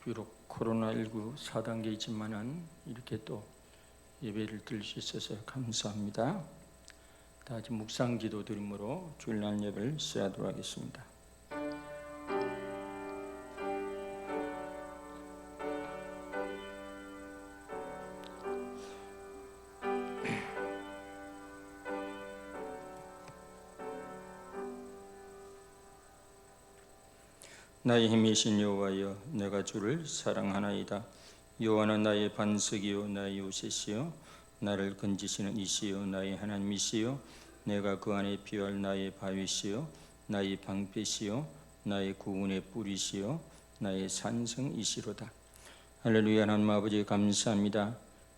비록 코로나19 4단계이지만은 이렇게 또 예배를 드릴 수 있어서 감사합니다. 다 같이 묵상 기도 드림으로 주일날 예배를 시작하도록 하겠습니다. 나의 힘이신 여호와여, 내가 주를 사랑하나이다. 여호와는 나의 반석이요 나의 요새시요 나를 건지시는 이시요 나의 하나님이시요 내가 그 안에 피할 나의 바위시요 나의 방패시요 나의 구원의 뿌리시요 나의 산성이시로다. 할렐루야. 하나님 아버지 감사합니다.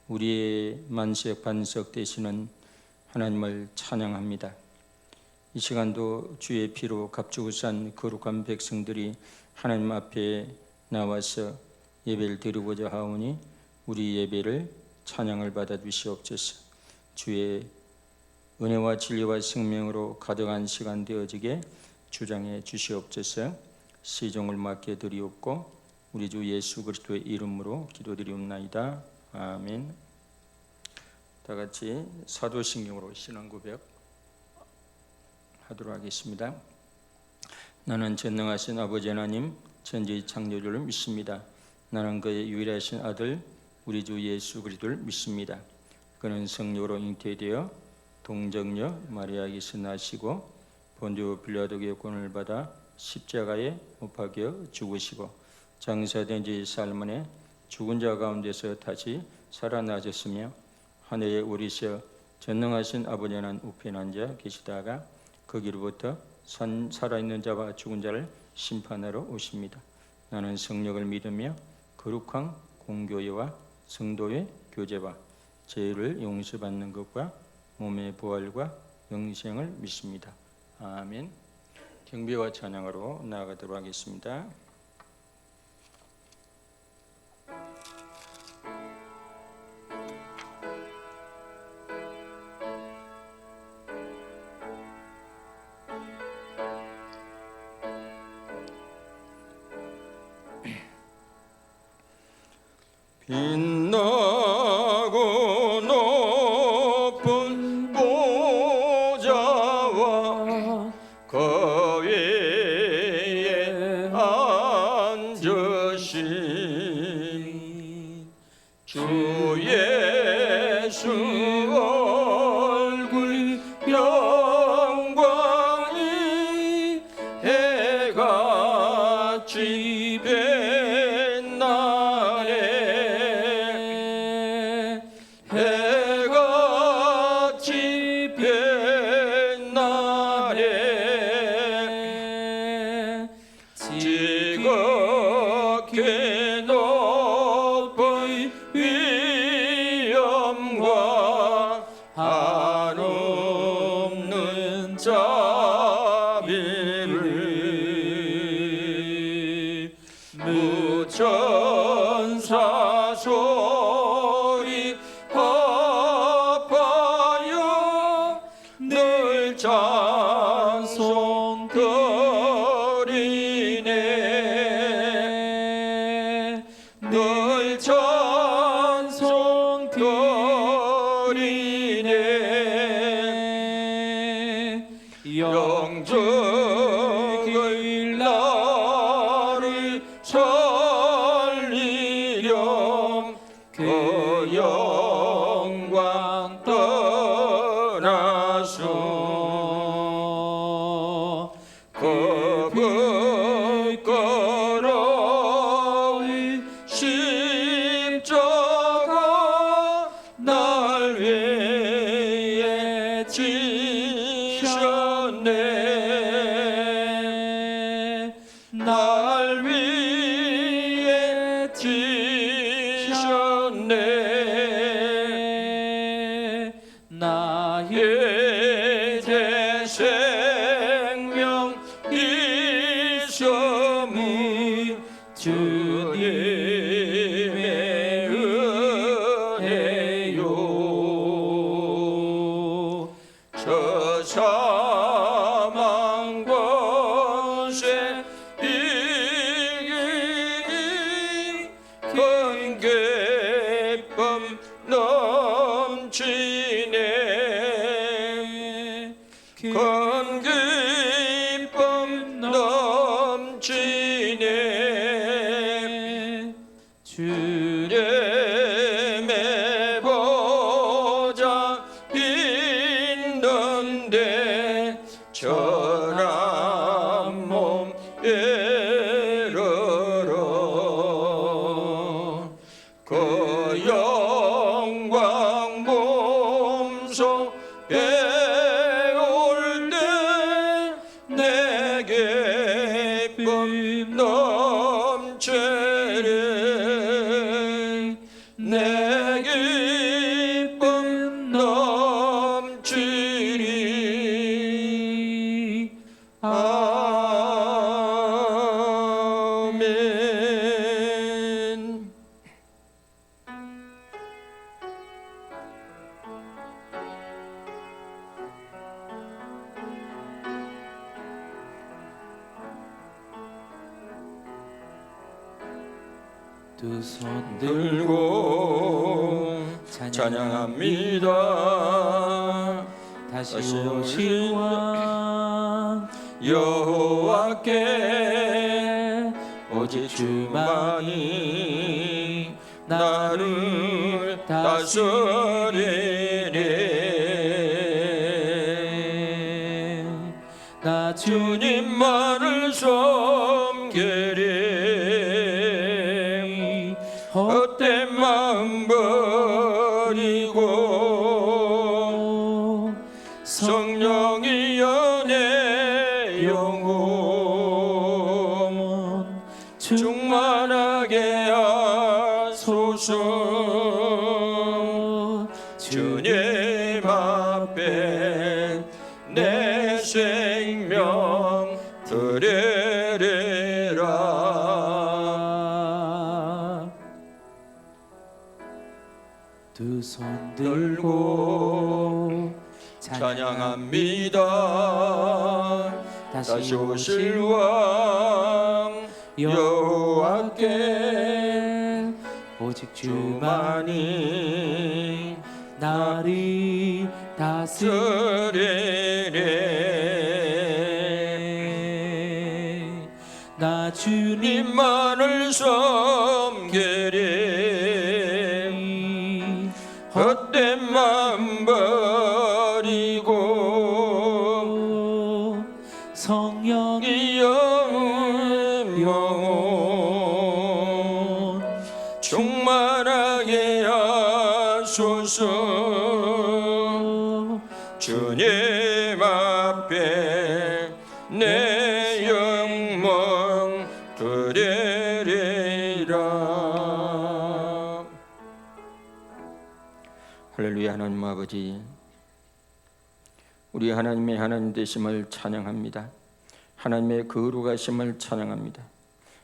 우리의 만색 반석 되시는 하나님을 찬양합니다. 이 시간도 주의 피로 값주고 산 거룩한 백성들이 하나님 앞에 나와서 예배를 드리고자 하오니 우리 예배를 찬양을 받아 주시옵소서. 주의 은혜와 진리와 생명으로 가득한 시간 되어지게 주장해 주시옵소서. 시종을 맡겨 드리옵고 우리 주 예수 그리스도의 이름으로 기도드리옵나이다. 아멘. 다 같이 사도신경으로 신앙 고백 하도록 하겠습니다. 나는 전능하신 아버지 하나님 천지의 창조주를 믿습니다. 나는 그의 유일하신 아들 우리 주 예수 그리스도를 믿습니다. 그는 성령으로 잉태되어 동정녀 마리아에게서 나시고 본디오 빌라도의 권을 받아 십자가에 못 박혀 죽으시고 장사된 지 사흘만에 죽은 자 가운데서 다시 살아나셨으며 하늘에 오르셔 전능하신 아버지 하나님 우편에 앉아 계시다가 거기로부터 살아있는 자와 죽은 자를 심판하러 오십니다. 나는 성령을 믿으며 거룩한 공교회와 성도의 교제와 죄를 용서받는 것과 몸의 부활과 영생을 믿습니다. 아멘. 경배와 찬양으로 나아가도록 하겠습니다. 빛나고 높은 보좌와 그 위에 앉으신 주 예수 얼굴 영광이 해같이 지극히 높은 위엄과 한없는 자비를 무천사 소리 합하여 늘 찬송 늘 찬송 드리네. 영적의 나를 살리렴 그 영광 떠나서 그 부끄러운 십자가 날 위해 지셨네. 날 위해 지셨네. 나의 제 생명 이셔무 주님의 은혜요. 처참한 큰 기쁨 넘치네 주님의 보좌 있는데 전한 몸 이르러 그 영광 몸속에 올 때 내 기쁨 넘치리 내 기쁨 넘치리 아멘. 두 손 들고 찬양합니다. 다시 오실 왕 여호와께 오직 주만이 나를 다스리리 나 주님만을 섬기리 헛된 마음 버리고 성령이여 내 영혼 충만하게 하소서 주님 앞에 내 생명 드리리라 두 손 들고 찬양합니다. 다시 오실 왕 여호와께 오직 주만이 나를 다스리리 나 주님만을 섬기리 헛된 마음 버리고 성령이 영혼 충만하게 하소서 주님 앞에 내 영광 드리리라. 할렐루야. 하나님 아버지, 우리 하나님의 하나님 되심을 찬양합니다. 하나님의 거룩하심을 찬양합니다.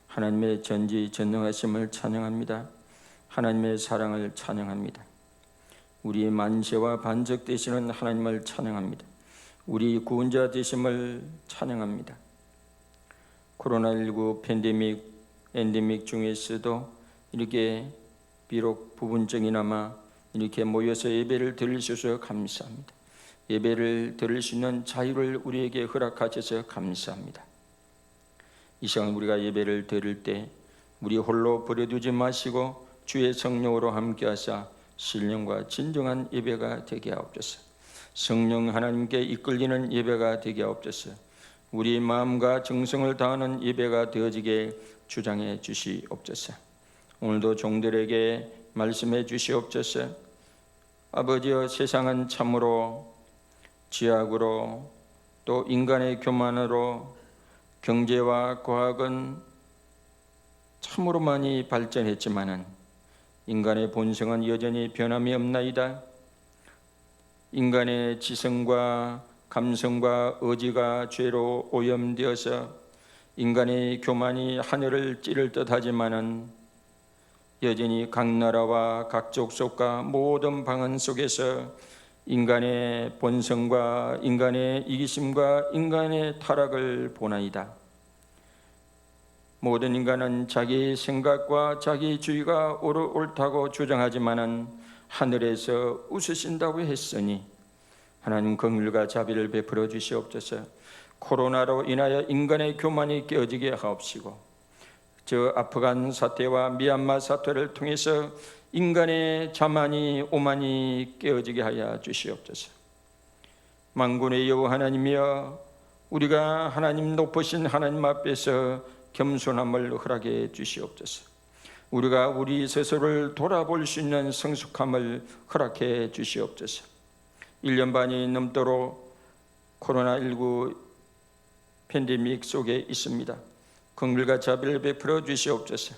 하나님의 전지전능하심을 찬양합니다. 하나님의 사랑을 찬양합니다. 우리의 만세와 반석 되시는 하나님을 찬양합니다. 우리 구원자 되심을 찬양합니다. 코로나19 팬데믹, 엔데믹 중에서도 이렇게 비록 부분적이나마 이렇게 모여서 예배를 드릴 수 있어서 감사합니다. 예배를 드릴 수 있는 자유를 우리에게 허락하셔서 감사합니다. 이 시간 우리가 예배를 드릴 때 우리 홀로 버려두지 마시고 주의 성령으로 함께하사 신령과 진정한 예배가 되게 하옵소서. 성령 하나님께 이끌리는 예배가 되게 하옵소서. 우리 마음과 정성을 다하는 예배가 되어지게 주장해 주시옵소서. 오늘도 종들에게 말씀해 주시옵소서. 아버지여, 세상은 참으로 지약으로 또 인간의 교만으로 경제와 과학은 참으로 많이 발전했지만은 인간의 본성은 여전히 변함이 없나이다. 인간의 지성과 감성과 의지가 죄로 오염되어서 인간의 교만이 하늘을 찌를 듯하지만은 여전히 각 나라와 각 족속과 모든 방언 속에서 인간의 본성과 인간의 이기심과 인간의 타락을 보나이다. 모든 인간은 자기 생각과 자기 주의가 옳다고 주장하지만은 하늘에서 웃으신다고 했으니 하나님 긍휼과 자비를 베풀어 주시옵소서. 코로나로 인하여 인간의 교만이 깨어지게 하옵시고, 저 아프간 사태와 미얀마 사태를 통해서 인간의 자만이 오만이 깨어지게 하여 주시옵소서. 만군의 여호와 하나님이여, 우리가 하나님 높으신 하나님 앞에서 겸손함을 허락해 주시옵소서. 우리가 우리 스스로를 돌아볼 수 있는 성숙함을 허락해 주시옵소서. 1년 반이 넘도록 코로나19 팬데믹 속에 있습니다. 긍휼과 자비를 베풀어 주시옵소서.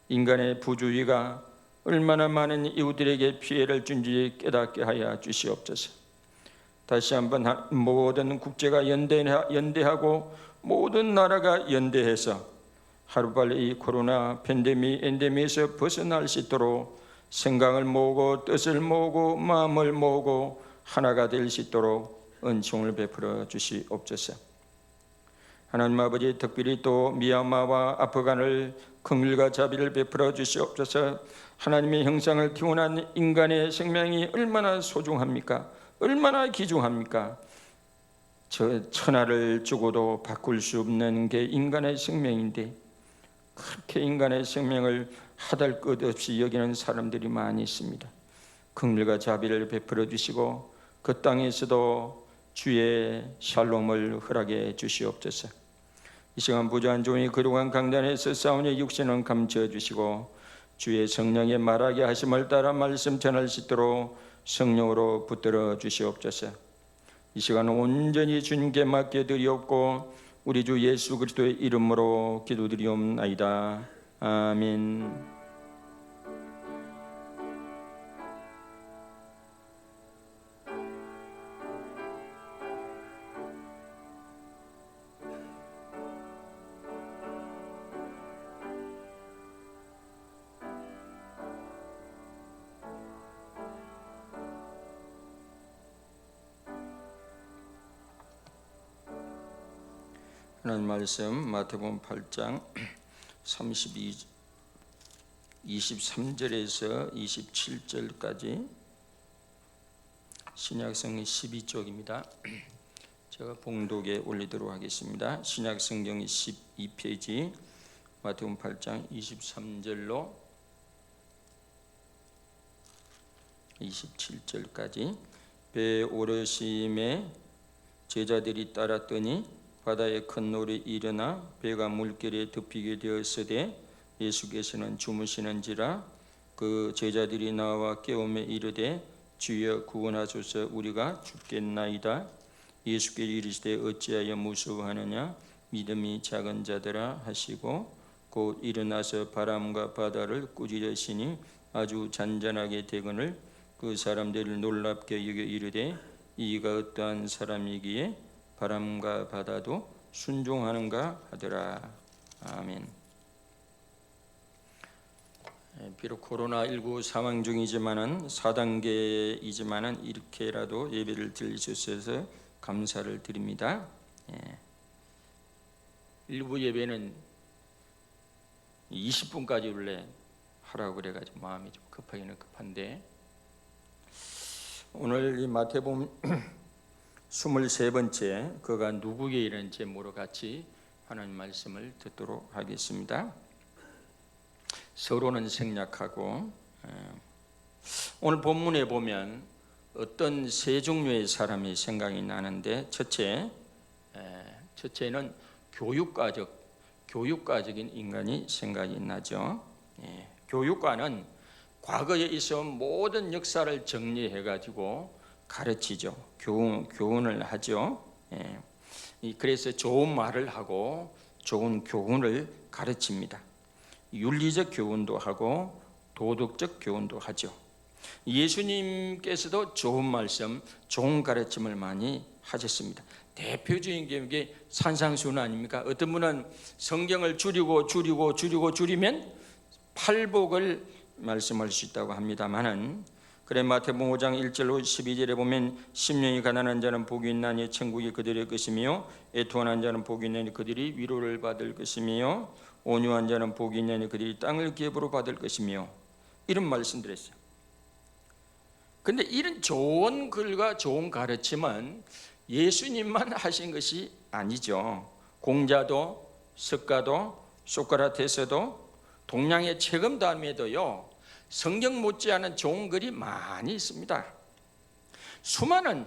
인간의 부주의가 얼마나 많은 이웃들에게 피해를 준지 깨닫게 하여 주시옵소서. 다시 한번 모든 국제가 연대하고 모든 나라가 연대해서 하루빨리 이 코로나 팬데믹 엔데믹에서 벗어날 수 있도록 생각을 모으고 뜻을 모으고 마음을 모으고 하나가 될 수 있도록 은총을 베풀어 주시옵소서. 하나님 아버지, 특별히 또 미얀마와 아프간을 긍휼과 자비를 베풀어 주시옵소서. 하나님의 형상을 기원한 인간의 생명이 얼마나 소중합니까? 얼마나 귀중합니까? 저 천하를 주고도 바꿀 수 없는 게 인간의 생명인데, 그렇게 인간의 생명을 하달 것 없이 여기는 사람들이 많이 있습니다. 긍휼과 자비를 베풀어 주시고 그 땅에서도 주의 샬롬을 허락해 주시옵소서. 이 시간 부조한 종이 그동안 강단에서 싸우니 육신은 감춰 주시고 주의 성령의 말하게 하심을 따라 말씀 전할 수 있도록 성령으로 붙들어 주시옵소서. 이 시간 온전히 주님께 맡겨 드리옵고 우리 주 예수 그리스도의 이름으로 기도드리옵나이다. 아멘. 하나님 말씀 마태복음 8장 23절에서 27절까지 신약성경 12쪽입니다. 제가 봉독에 올리도록 하겠습니다. 신약성경 12페이지 마태복음 8장 23절로 27절까지. 배 오르심에 제자들이 따랐더니 바다에 큰 놀이 일어나 배가 물결에 덮이게 되었으되 예수께서는 주무시는지라. 그 제자들이 나와 깨우며 이르되 주여 구원하소서, 우리가 죽겠나이다. 예수께서 이르시되 어찌하여 무서워하느냐, 믿음이 작은 자들아 하시고 곧 일어나서 바람과 바다를 꾸짖으시니 아주 잔잔하게 되거늘 그 사람들을 놀랍게 여겨 이르되 이가 어떠한 사람이기에 바람과 바다도 순종하는가 하더라. 아멘. 비록 코로나19 상황 중이지만은 4단계이지만은 이렇게라도 예배를 드릴 수 있어서 감사를 드립니다. 일부 예배는 20분까지 원래 하라고 그래가지고 마음이 좀 급하기는 급한데, 오늘 이 마태복음 23번째 그가 누구에게 이런 제목으로 같이 하나님 말씀을 듣도록 하겠습니다. 서로는 생략하고, 오늘 본문에 보면 어떤 세 종류의 사람이 생각이 나는데, 첫째는 교육가적인 인간이 생각이 나죠. 교육가는 과거에 있어 모든 역사를 정리해 가지고 가르치죠. 교훈을 하죠. 그래서 좋은 말을 하고 좋은 교훈을 가르칩니다. 윤리적 교훈도 하고 도덕적 교훈도 하죠. 예수님께서도 좋은 말씀, 좋은 가르침을 많이 하셨습니다. 대표적인 게 산상수훈 아닙니까? 어떤 분은 성경을 줄이면 팔복을 말씀할 수 있다고 합니다만은, 그래 마태복음 5장 1절로 12절에 보면 심령이 가난한 자는 복이 있나니 천국이 그들의 것이며 애통한 자는 복이 있나니 그들이 위로를 받을 것이며 온유한 자는 복이 있나니 그들이 땅을 기업으로 받을 것이며, 이런 말씀들 했어요. 근데 이런 좋은 글과 좋은 가르침은 예수님만 하신 것이 아니죠. 공자도 석가도 소크라테스도 동양의 책임담에도요 성경 못지않은 좋은 글이 많이 있습니다. 수많은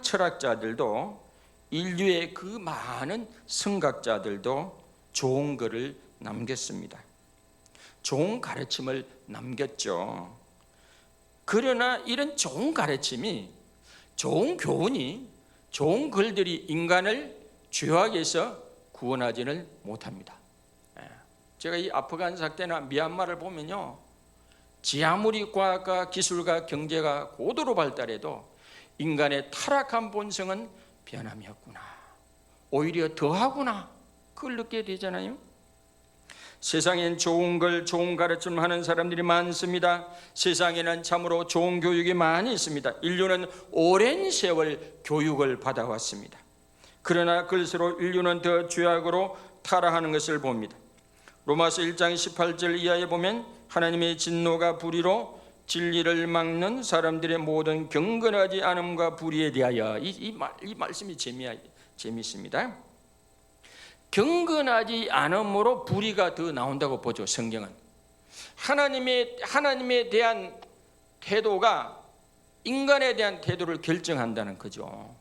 철학자들도 인류의 그 많은 성각자들도 좋은 글을 남겼습니다. 좋은 가르침을 남겼죠. 그러나 이런 좋은 가르침이, 좋은 교훈이, 좋은 글들이 인간을 죄악에서 구원하지는 못합니다. 제가 이 아프간 사태나 미얀마를 보면요, 아무리 과학과 기술과 경제가 고도로 발달해도 인간의 타락한 본성은 변함이 없구나, 오히려 더하구나, 그걸 느끼게 되잖아요. 세상엔 좋은 걸, 좋은 가르침을 하는 사람들이 많습니다. 세상에는 참으로 좋은 교육이 많이 있습니다. 인류는 오랜 세월 교육을 받아왔습니다. 그러나 그럴수록 인류는 더 죄악으로 타락하는 것을 봅니다. 로마서 1장 18절 이하에 보면 하나님의 진노가 불의로 진리를 막는 사람들의 모든 경건하지 않음과 불의에 대하여, 이 말씀이 재미있습니다. 경건하지 않음으로 불의가 더 나온다고 보죠. 성경은 하나님에 대한 태도가 인간에 대한 태도를 결정한다는 거죠.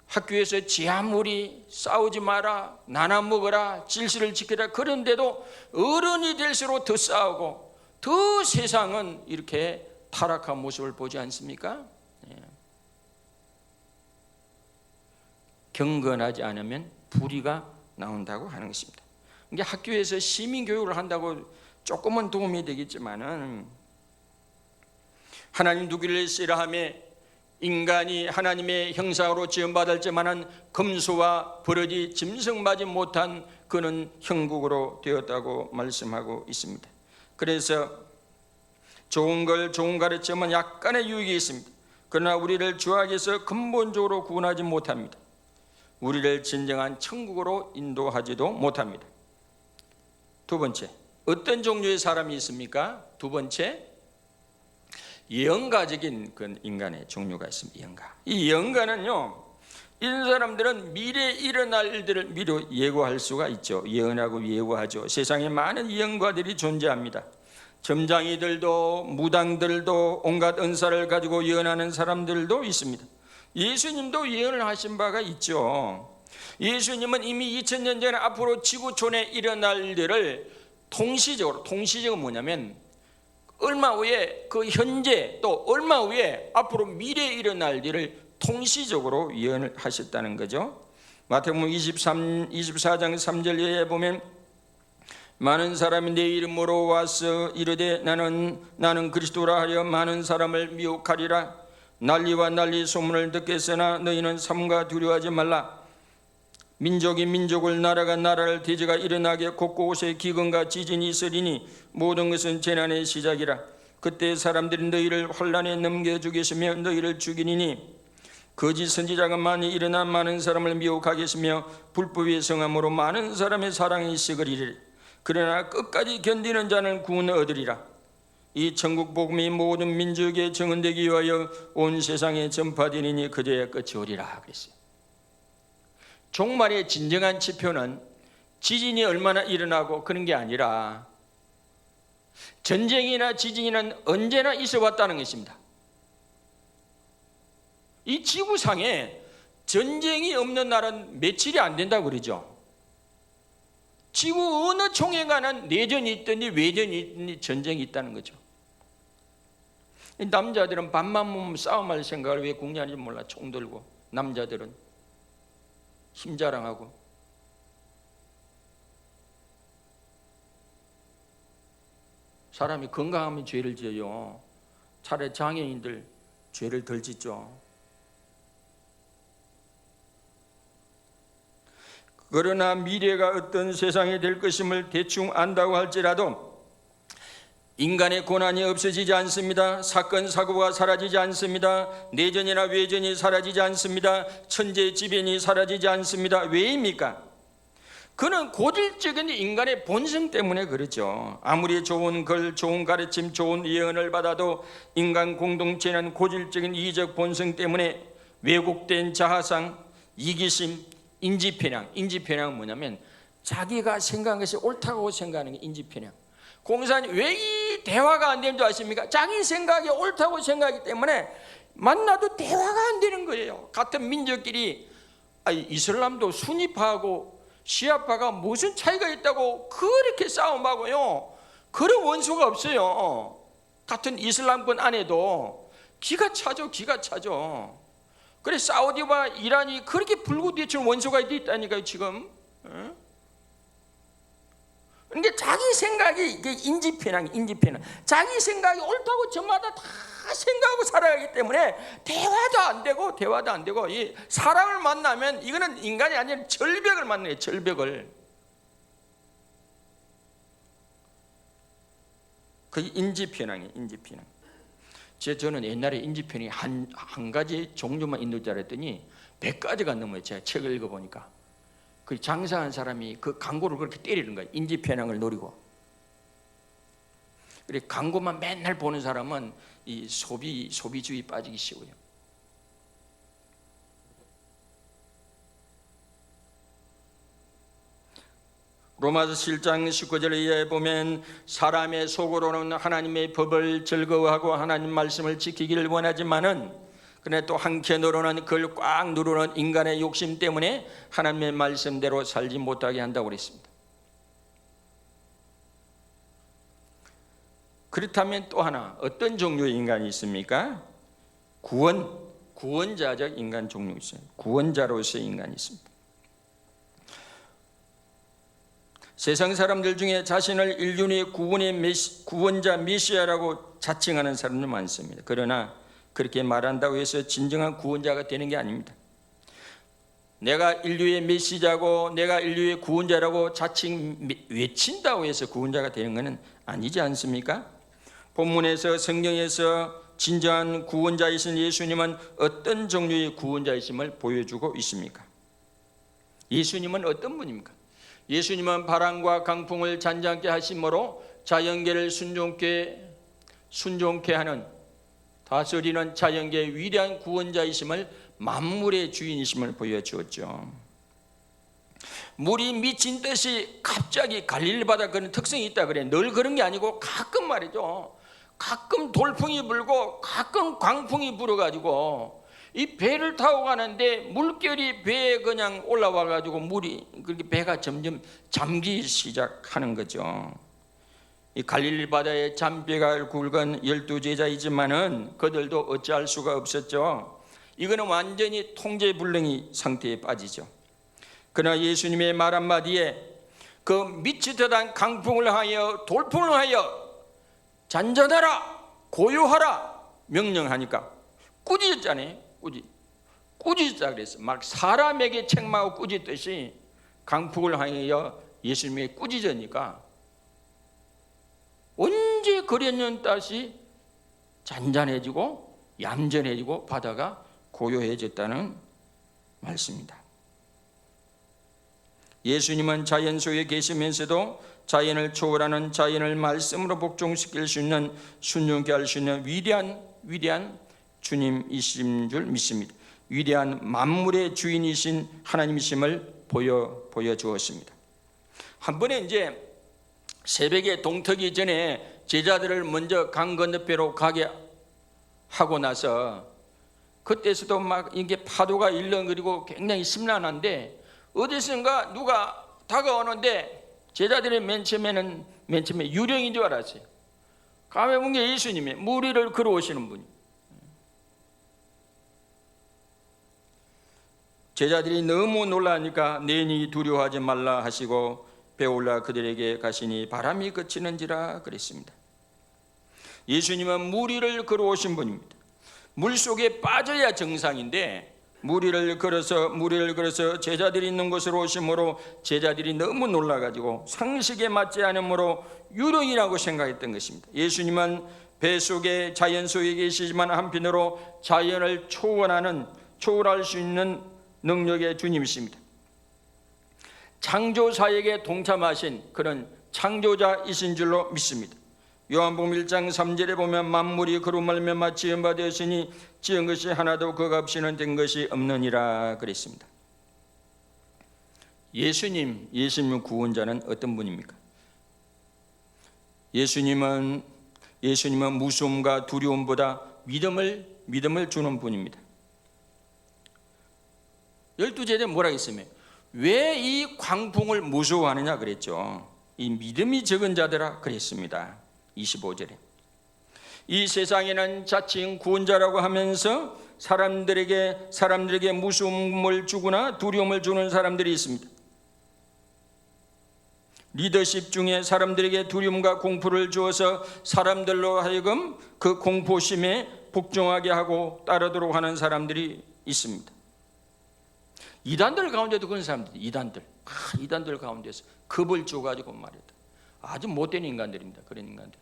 학교에서 아무리 싸우지 마라, 나눠 먹어라, 질서를 지켜라, 그런데도 어른이 될수록 더 싸우고 더 세상은 이렇게 타락한 모습을 보지 않습니까? 경건하지 않으면 불의가 나온다고 하는 것입니다. 이게 학교에서 시민교육을 한다고 조금은 도움이 되겠지만은, 하나님 누구를 싫어하며 인간이 하나님의 형상으로 지음받았지만은 금수와 버러지 짐승맞지 못한 그는 형국으로 되었다고 말씀하고 있습니다. 그래서 좋은 걸, 좋은 가르침은 약간의 유익이 있습니다. 그러나 우리를 죄악에서 근본적으로 구원하지 못합니다. 우리를 진정한 천국으로 인도하지도 못합니다. 두 번째, 어떤 종류의 사람이 있습니까? 두 번째, 예언가적인 그 인간의 종류가 있습니다. 예언가. 이 예언가는요, 이런 사람들은 미래에 일어날 일들을 미리 예고할 수가 있죠. 예언하고 예고하죠. 세상에 많은 예언가들이 존재합니다. 점장이들도 무당들도 온갖 은사를 가지고 예언하는 사람들도 있습니다. 예수님도 예언을 하신 바가 있죠. 예수님은 이미 2000년 전에 앞으로 지구촌에 일어날 일들을 통시적으로 뭐냐면 얼마 후에 그 현재 또 얼마 후에 앞으로 미래에 일어날 일을 통시적으로 예언을 하셨다는 거죠. 마태복음 24장 3절에 보면 많은 사람이 내 이름으로 와서 이르되 나는 그리스도라 하여 많은 사람을 미혹하리라. 난리와 난리 소문을 듣겠으나 너희는 삼가 두려워하지 말라. 민족이 민족을, 나라가 나라를 대적하 일어나게 곳곳에 기근과 지진이 있으리니 모든 것은 재난의 시작이라. 그때 사람들이 너희를 환난에 넘겨 주겠으며 너희를 죽이리니 거짓 선지자가 많이 일어나 많은 사람을 미혹하겠으며 불법의 성함으로 많은 사람의 사랑이 식으리리. 그러나 끝까지 견디는 자는 구원을 얻으리라. 이 천국 복음이 모든 민족에 증언되기 위하여 온 세상에 전파되리니 그제야 끝이 오리라 그랬어요. 종말의 진정한 지표는 지진이 얼마나 일어나고 그런 게 아니라 전쟁이나 지진이는 언제나 있어 왔다는 것입니다. 이 지구상에 전쟁이 없는 날은 며칠이 안 된다고 그러죠. 지구 어느 총에 가는 내전이 있더니 외전이 있더니 전쟁이 있다는 거죠. 남자들은 밤만 보면 싸움할 생각을 왜 궁리하는지 몰라. 총 들고 남자들은 힘 자랑하고. 사람이 건강하면 죄를 지어요. 차라리 장애인들 죄를 덜 짓죠. 그러나 미래가 어떤 세상이 될 것임을 대충 안다고 할지라도 인간의 고난이 없어지지 않습니다. 사건 사고가 사라지지 않습니다. 내전이나 외전이 사라지지 않습니다. 천재지변이 사라지지 않습니다. 왜입니까? 그는 고질적인 인간의 본성 때문에 그렇죠. 아무리 좋은 글, 좋은 가르침, 좋은 예언을 받아도 인간 공동체는 고질적인 이적 본성 때문에 왜곡된 자아상, 이기심, 인지편향. 인지편향은 뭐냐면 자기가 생각한 것이 옳다고 생각하는 게 인지편향. 공사님, 왜 이 대화가 안 되는 줄 아십니까? 자기 생각이 옳다고 생각하기 때문에 만나도 대화가 안 되는 거예요. 같은 민족끼리 이슬람도 수니파하고 시아파가 무슨 차이가 있다고 그렇게 싸움하고요. 그런 원수가 없어요. 같은 이슬람권 안에도 기가 차죠. 기가 차죠. 그래 사우디와 이란이 그렇게 불구뒤처럼 원수가 있다니까요 지금. 그러니까 자기 생각이 인지편향. 자기 생각이 옳다고 저마다 다 생각하고 살아가기 때문에 대화도 안 되고 이 사람을 만나면 이거는 인간이 아니라 절벽을 만나요. 절벽을. 그게 인지편향이에요. 인지편향. 저는 옛날에 인지편향이 한 가지 종류만 있는 줄 알았더니 100가지가 넘어요. 제가 책을 읽어보니까. 그 장사한 사람이 그 광고를 그렇게 때리는 거예요. 인지편향을 노리고. 그래 광고만 맨날 보는 사람은 이 소비주의 빠지기 쉬워요. 로마서 7장 19절에 보면 사람의 속으로는 하나님의 법을 즐거워하고 하나님 말씀을 지키기를 원하지만은 그러나 또 한켠으로는 그걸 꽉 누르는 인간의 욕심 때문에 하나님의 말씀대로 살지 못하게 한다고 그랬습니다. 그렇다면 또 하나 어떤 종류의 인간이 있습니까? 구원자적 인간 종류 있어요. 구원자로서의 인간이 있습니다. 세상 사람들 중에 자신을 인류의 구원자 메시아라고 자칭하는 사람들 많습니다. 그러나 그렇게 말한다고 해서 진정한 구원자가 되는 게 아닙니다. 내가 인류의 메시자고 내가 인류의 구원자라고 자칭 외친다고 해서 구원자가 되는 것은 아니지 않습니까? 본문에서 성경에서 진정한 구원자이신 예수님은 어떤 종류의 구원자이심을 보여주고 있습니까? 예수님은 어떤 분입니까? 예수님은 바람과 강풍을 잔잔케 하심으로 자연계를 순종케 하는 다스리는 자연계의 위대한 구원자이심을 만물의 주인이심을 보여주었죠. 물이 미친 듯이 갑자기 갈릴리 바다 그런 특성이 있다 그래. 늘 그런 게 아니고 가끔 말이죠. 가끔 돌풍이 불고 가끔 광풍이 불어가지고 이 배를 타고 가는데 물결이 배에 그냥 올라와 가지고 물이 그렇게 배가 점점 잠기기 시작하는 거죠. 이 갈릴리 바다에 잔뼈가 굵은 12제자이지만은 그들도 어찌할 수가 없었죠. 이거는 완전히 통제불능이 상태에 빠지죠. 그러나 예수님의 말 한마디에 그 미치듯한 강풍을 하여 돌풍을 하여 잔잔하라 고요하라 명령하니까 꾸짖었잖아요. 꾸짖자 그랬어. 막 사람에게 책망하고 꾸짖듯이 강풍을 하여 예수님에게 꾸짖으니까 언제 그랬는 다시 잔잔해지고 얌전해지고 바다가 고요해졌다는 말씀입니다. 예수님은 자연 속에 계시면서도 자연을 초월하는 자연을 말씀으로 복종시킬 수 있는 순종케 할 수 있는 위대한 주님이신 줄 믿습니다. 위대한 만물의 주인이신 하나님이심을 보여주었습니다. 한 번에 이제 새벽에 동트기 전에 제자들을 먼저 강 건너편으로 가게 하고 나서 그때서도 막 이게 파도가 일렁거리고 굉장히 심란한데 어디선가 누가 다가오는데 제자들이 맨 처음에 유령인 줄 알았어요. 가만히 본 게 예수님이 물 위를 걸어오시는 분이. 제자들이 너무 놀라니까 내니 두려워하지 말라 하시고 배올라 그들에게 가시니 바람이 그치는지라 그랬습니다. 예수님은 물 위를 걸어오신 분입니다. 물 속에 빠져야 정상인데 물 위를 걸어서 제자들이 있는 곳으로 오심으로 제자들이 너무 놀라가지고 상식에 맞지 않으므로 유령이라고 생각했던 것입니다. 예수님은 배 속에 자연 속에 계시지만 한편으로 자연을 초월할 수 있는 능력의 주님이십니다. 창조 사역에 동참하신 그런 창조자이신 줄로 믿습니다. 요한복음 1장 3절에 보면 만물이 그로 말미암아 지은 바 되었으니 지은 것이 하나도 그 값이는 된 것이 없느니라 그랬습니다. 예수님은 구원자는 어떤 분입니까? 예수님은 무서움과 두려움보다 믿음을 주는 분입니다. 12제자에 뭐라 했으며 왜 이 광풍을 무서워하느냐 그랬죠. 이 믿음이 적은 자들아 그랬습니다. 25절에 이 세상에는 자칭 구원자라고 하면서 사람들에게 무서움을 주거나 두려움을 주는 사람들이 있습니다. 리더십 중에 사람들에게 두려움과 공포를 주어서 사람들로 하여금 그 공포심에 복종하게 하고 따르도록 하는 사람들이 있습니다. 이단들 가운데도 그런 사람들이 이단들 가운데서 겁을 줘가지고 말이다. 아주 못된 인간들입니다. 그런 인간들.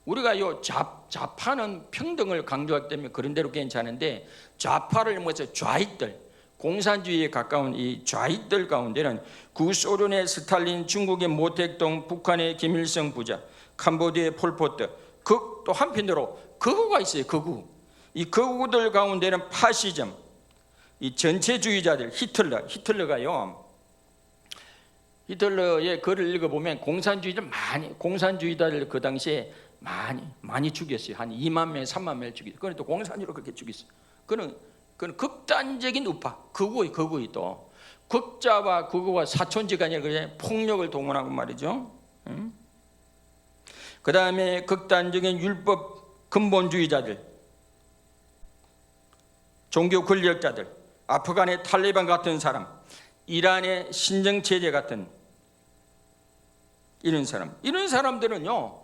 우리가 요 좌파는 평등을 강조하기 때문에 그런 대로 괜찮은데 좌파를 모아서 좌익들, 공산주의에 가까운 이 좌익들 가운데는 구소련의 스탈린, 중국의 모택동, 북한의 김일성 부자, 캄보디아의 폴포트, 또 한편으로 극우가 있어요. 이 극우들 가운데는 파시즘, 이 전체주의자들, 히틀러의 글을 읽어보면 공산주의자들 그 당시에 많이 죽였어요. 한 2만 명, 3만 명을 죽였어요. 그건 또 공산주의로 그렇게 죽였어요. 그건 극단적인 우파, 극우의 또 극자와 극우와 사촌지가 아니라 그냥 폭력을 동원하고 말이죠. 그 다음에 극단적인 율법 근본주의자들, 종교 권력자들, 아프간의 탈레반 같은 사람, 이란의 신정체제 같은 이런 사람들은요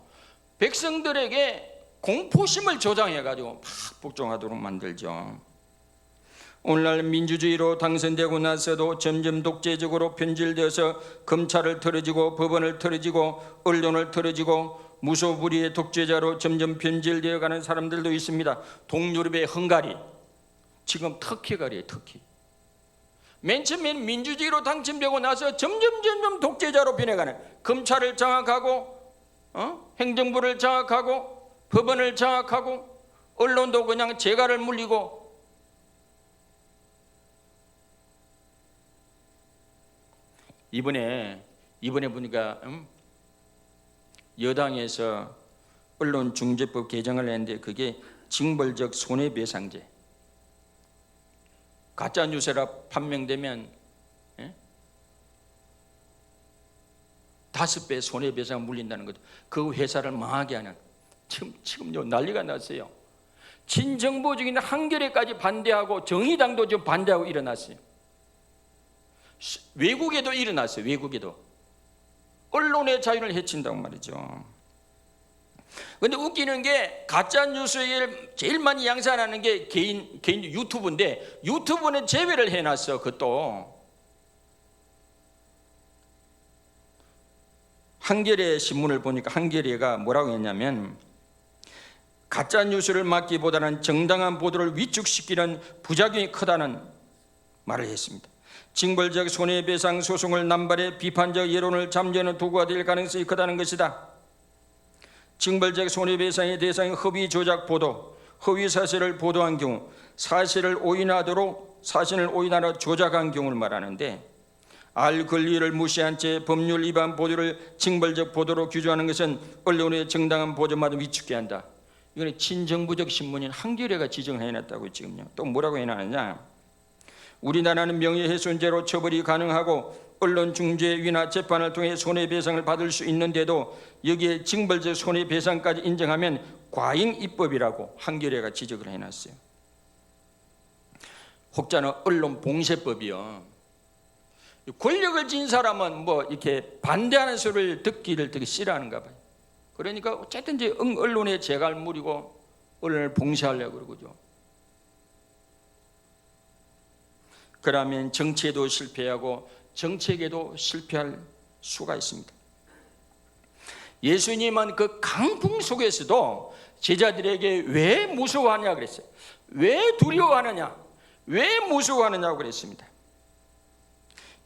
백성들에게 공포심을 조장해가지고 막 복종하도록 만들죠. 오늘날 민주주의로 당선되고 나서도 점점 독재적으로 변질되어서 검찰을 틀어지고 법원을 틀어지고 언론을 틀어지고 무소불위의 독재자로 점점 변질되어가는 사람들도 있습니다. 동유럽의 헝가리, 지금 터키가 그래요. 터키. 맨 처음엔 민주주의로 당선되고 나서 점점 독재자로 변해가는, 검찰을 장악하고 행정부를 장악하고 법원을 장악하고 언론도 그냥 재갈을 물리고. 이번에 보니까 여당에서 언론중재법 개정을 했는데 그게 징벌적 손해배상제, 가짜뉴스라 판명되면 5배 손해배상 물린다는 거죠. 그 회사를 망하게 하는, 지금요 난리가 났어요. 친정부적인 한겨레까지 반대하고 정의당도 좀 반대하고 일어났어요. 외국에도 일어났어요. 외국에도 언론의 자유를 해친다고 말이죠. 근데 웃기는 게 가짜뉴스에 제일 많이 양산하는 게 개인 유튜브인데 유튜브는 제외를 해놨어. 그것도 한겨레 신문을 보니까 한겨레가 뭐라고 했냐면 가짜뉴스를 막기보다는 정당한 보도를 위축시키는 부작용이 크다는 말을 했습니다. 징벌적 손해배상 소송을 남발해 비판적 여론을 잠재우는 도구가 될 가능성이 크다는 것이다. 징벌적 손해배상의 대상이 허위 조작 보도, 허위 사실을 보도한 경우, 사실을 오인하러 조작한 경우를 말하는데, 알 권리를 무시한 채 법률 위반 보도를 징벌적 보도로 규정하는 것은 언론의 정당한 보도마다 위축게 한다. 이거는 친정부적 신문인 한겨레가 지정을 해놨다고 지금요. 또 뭐라고 해놨느냐? 우리나라는 명예훼손죄로 처벌이 가능하고 언론중재위나 재판을 통해 손해배상을 받을 수 있는데도 여기에 징벌적 손해배상까지 인정하면 과잉입법이라고 한겨레가 지적을 해놨어요. 혹자는 언론봉쇄법이요. 권력을 쥔 사람은 뭐 이렇게 반대하는 소리를 듣기를 되게 싫어하는가 봐요. 그러니까 어쨌든 이제 언론에 재갈 물이고 언론을 봉쇄하려고 그러죠. 그러면 정치에도 실패하고 정책에도 실패할 수가 있습니다. 예수님은 그 강풍 속에서도 제자들에게 왜 무서워하냐 그랬어요. 왜 두려워하느냐, 왜 무서워하느냐고 그랬습니다.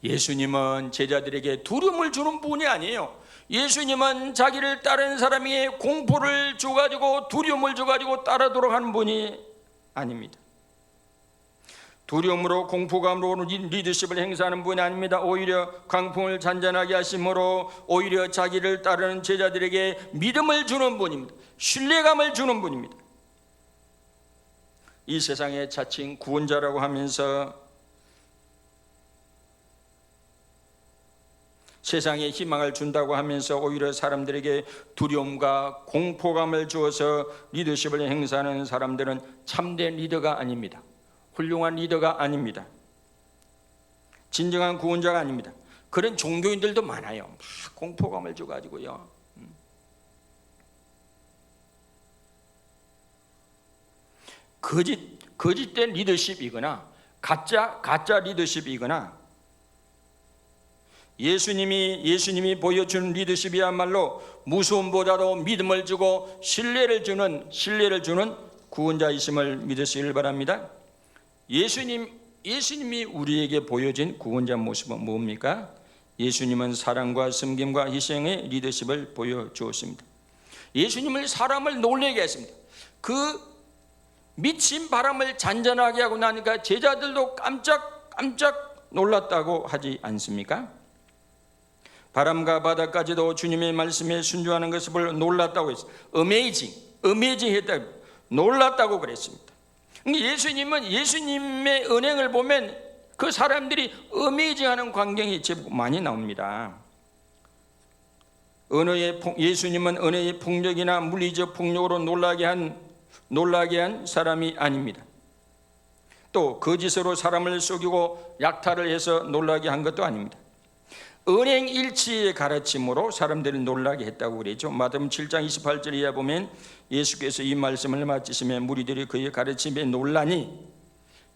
예수님은 제자들에게 두려움을 주는 분이 아니에요. 예수님은 자기를 따르는 사람에게 공포를 줘가지고 두려움을 줘가지고 따르도록 하는 분이 아닙니다. 두려움으로 공포감으로 리더십을 행사하는 분이 아닙니다. 오히려 광풍을 잔잔하게 하심으로 오히려 자기를 따르는 제자들에게 믿음을 주는 분입니다. 신뢰감을 주는 분입니다. 이 세상의 자칭 구원자라고 하면서 세상에 희망을 준다고 하면서 오히려 사람들에게 두려움과 공포감을 주어서 리더십을 행사하는 사람들은 참된 리더가 아닙니다. 훌륭한 리더가 아닙니다. 진정한 구원자가 아닙니다. 그런 종교인들도 많아요. 막 공포감을 줘가지고요. 거짓된 리더십이거나 가짜 리더십이거나 예수님이 보여주는 리더십이야말로 무서움보다도 믿음을 주고 신뢰를 주는 구원자이심을 믿으시길 바랍니다. 예수님이 우리에게 보여진 구원자 모습은 뭡니까? 예수님은 사랑과 섬김과 희생의 리더십을 보여주었습니다. 예수님을 사람을 놀라게 했습니다. 그 미친 바람을 잔잔하게 하고 나니까 제자들도 깜짝 놀랐다고 하지 않습니까? 바람과 바다까지도 주님의 말씀에 순종하는 것을 보고 놀랐다고 했어요. 어메이징 했다고, 놀랐다고 그랬습니다. 예수님은 예수님의 은행을 보면 그 사람들이 어메이징하는 광경이 제법 많이 나옵니다. 예수님은 언어의 폭력이나 물리적 폭력으로 놀라게 한 사람이 아닙니다. 또 거짓으로 사람을 속이고 약탈을 해서 놀라게 한 것도 아닙니다. 은행일치의 가르침으로 사람들을 놀라게 했다고 그랬죠. 마태복음 7장 28절 이하 보면 예수께서 이 말씀을 마치시면 무리들이 그의 가르침에 놀라니,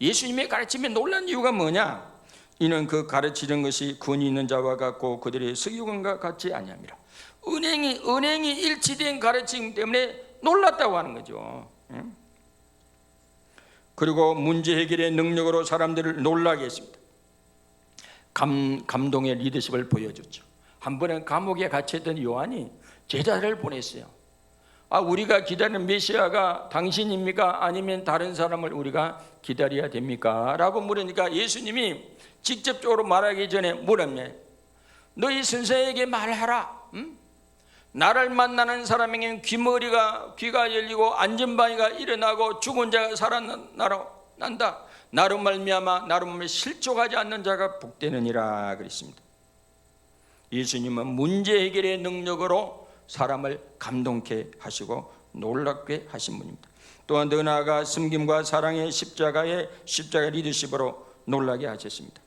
예수님의 가르침에 놀란 이유가 뭐냐? 이는 그 가르치는 것이 권위 있는 자와 같고 그들의 서기관과 같지 아니함이라. 은행이 일치된 가르침 때문에 놀랐다고 하는 거죠. 그리고 문제 해결의 능력으로 사람들을 놀라게 했습니다. 감동의 리더십을 보여줬죠. 한 번은 감옥에 갇혔던 요한이 제자를 보냈어요. 우리가 기다리는 메시아가 당신입니까? 아니면 다른 사람을 우리가 기다려야 됩니까? 라고 물으니까 예수님이 직접적으로 말하기 전에 물었네. 너희 선생에게 말하라. 나를 만나는 사람에게는 귀가 열리고 안전방위가 일어나고 죽은 자가 살아난다. 나로 말미암아 실족하지 않는 자가 복되느니라 그랬습니다. 예수님은 문제 해결의 능력으로 사람을 감동케 하시고 놀랍게 하신 분입니다. 또한 더 나아가 섬김과 사랑의 십자가 리더십으로 놀라게 하셨습니다.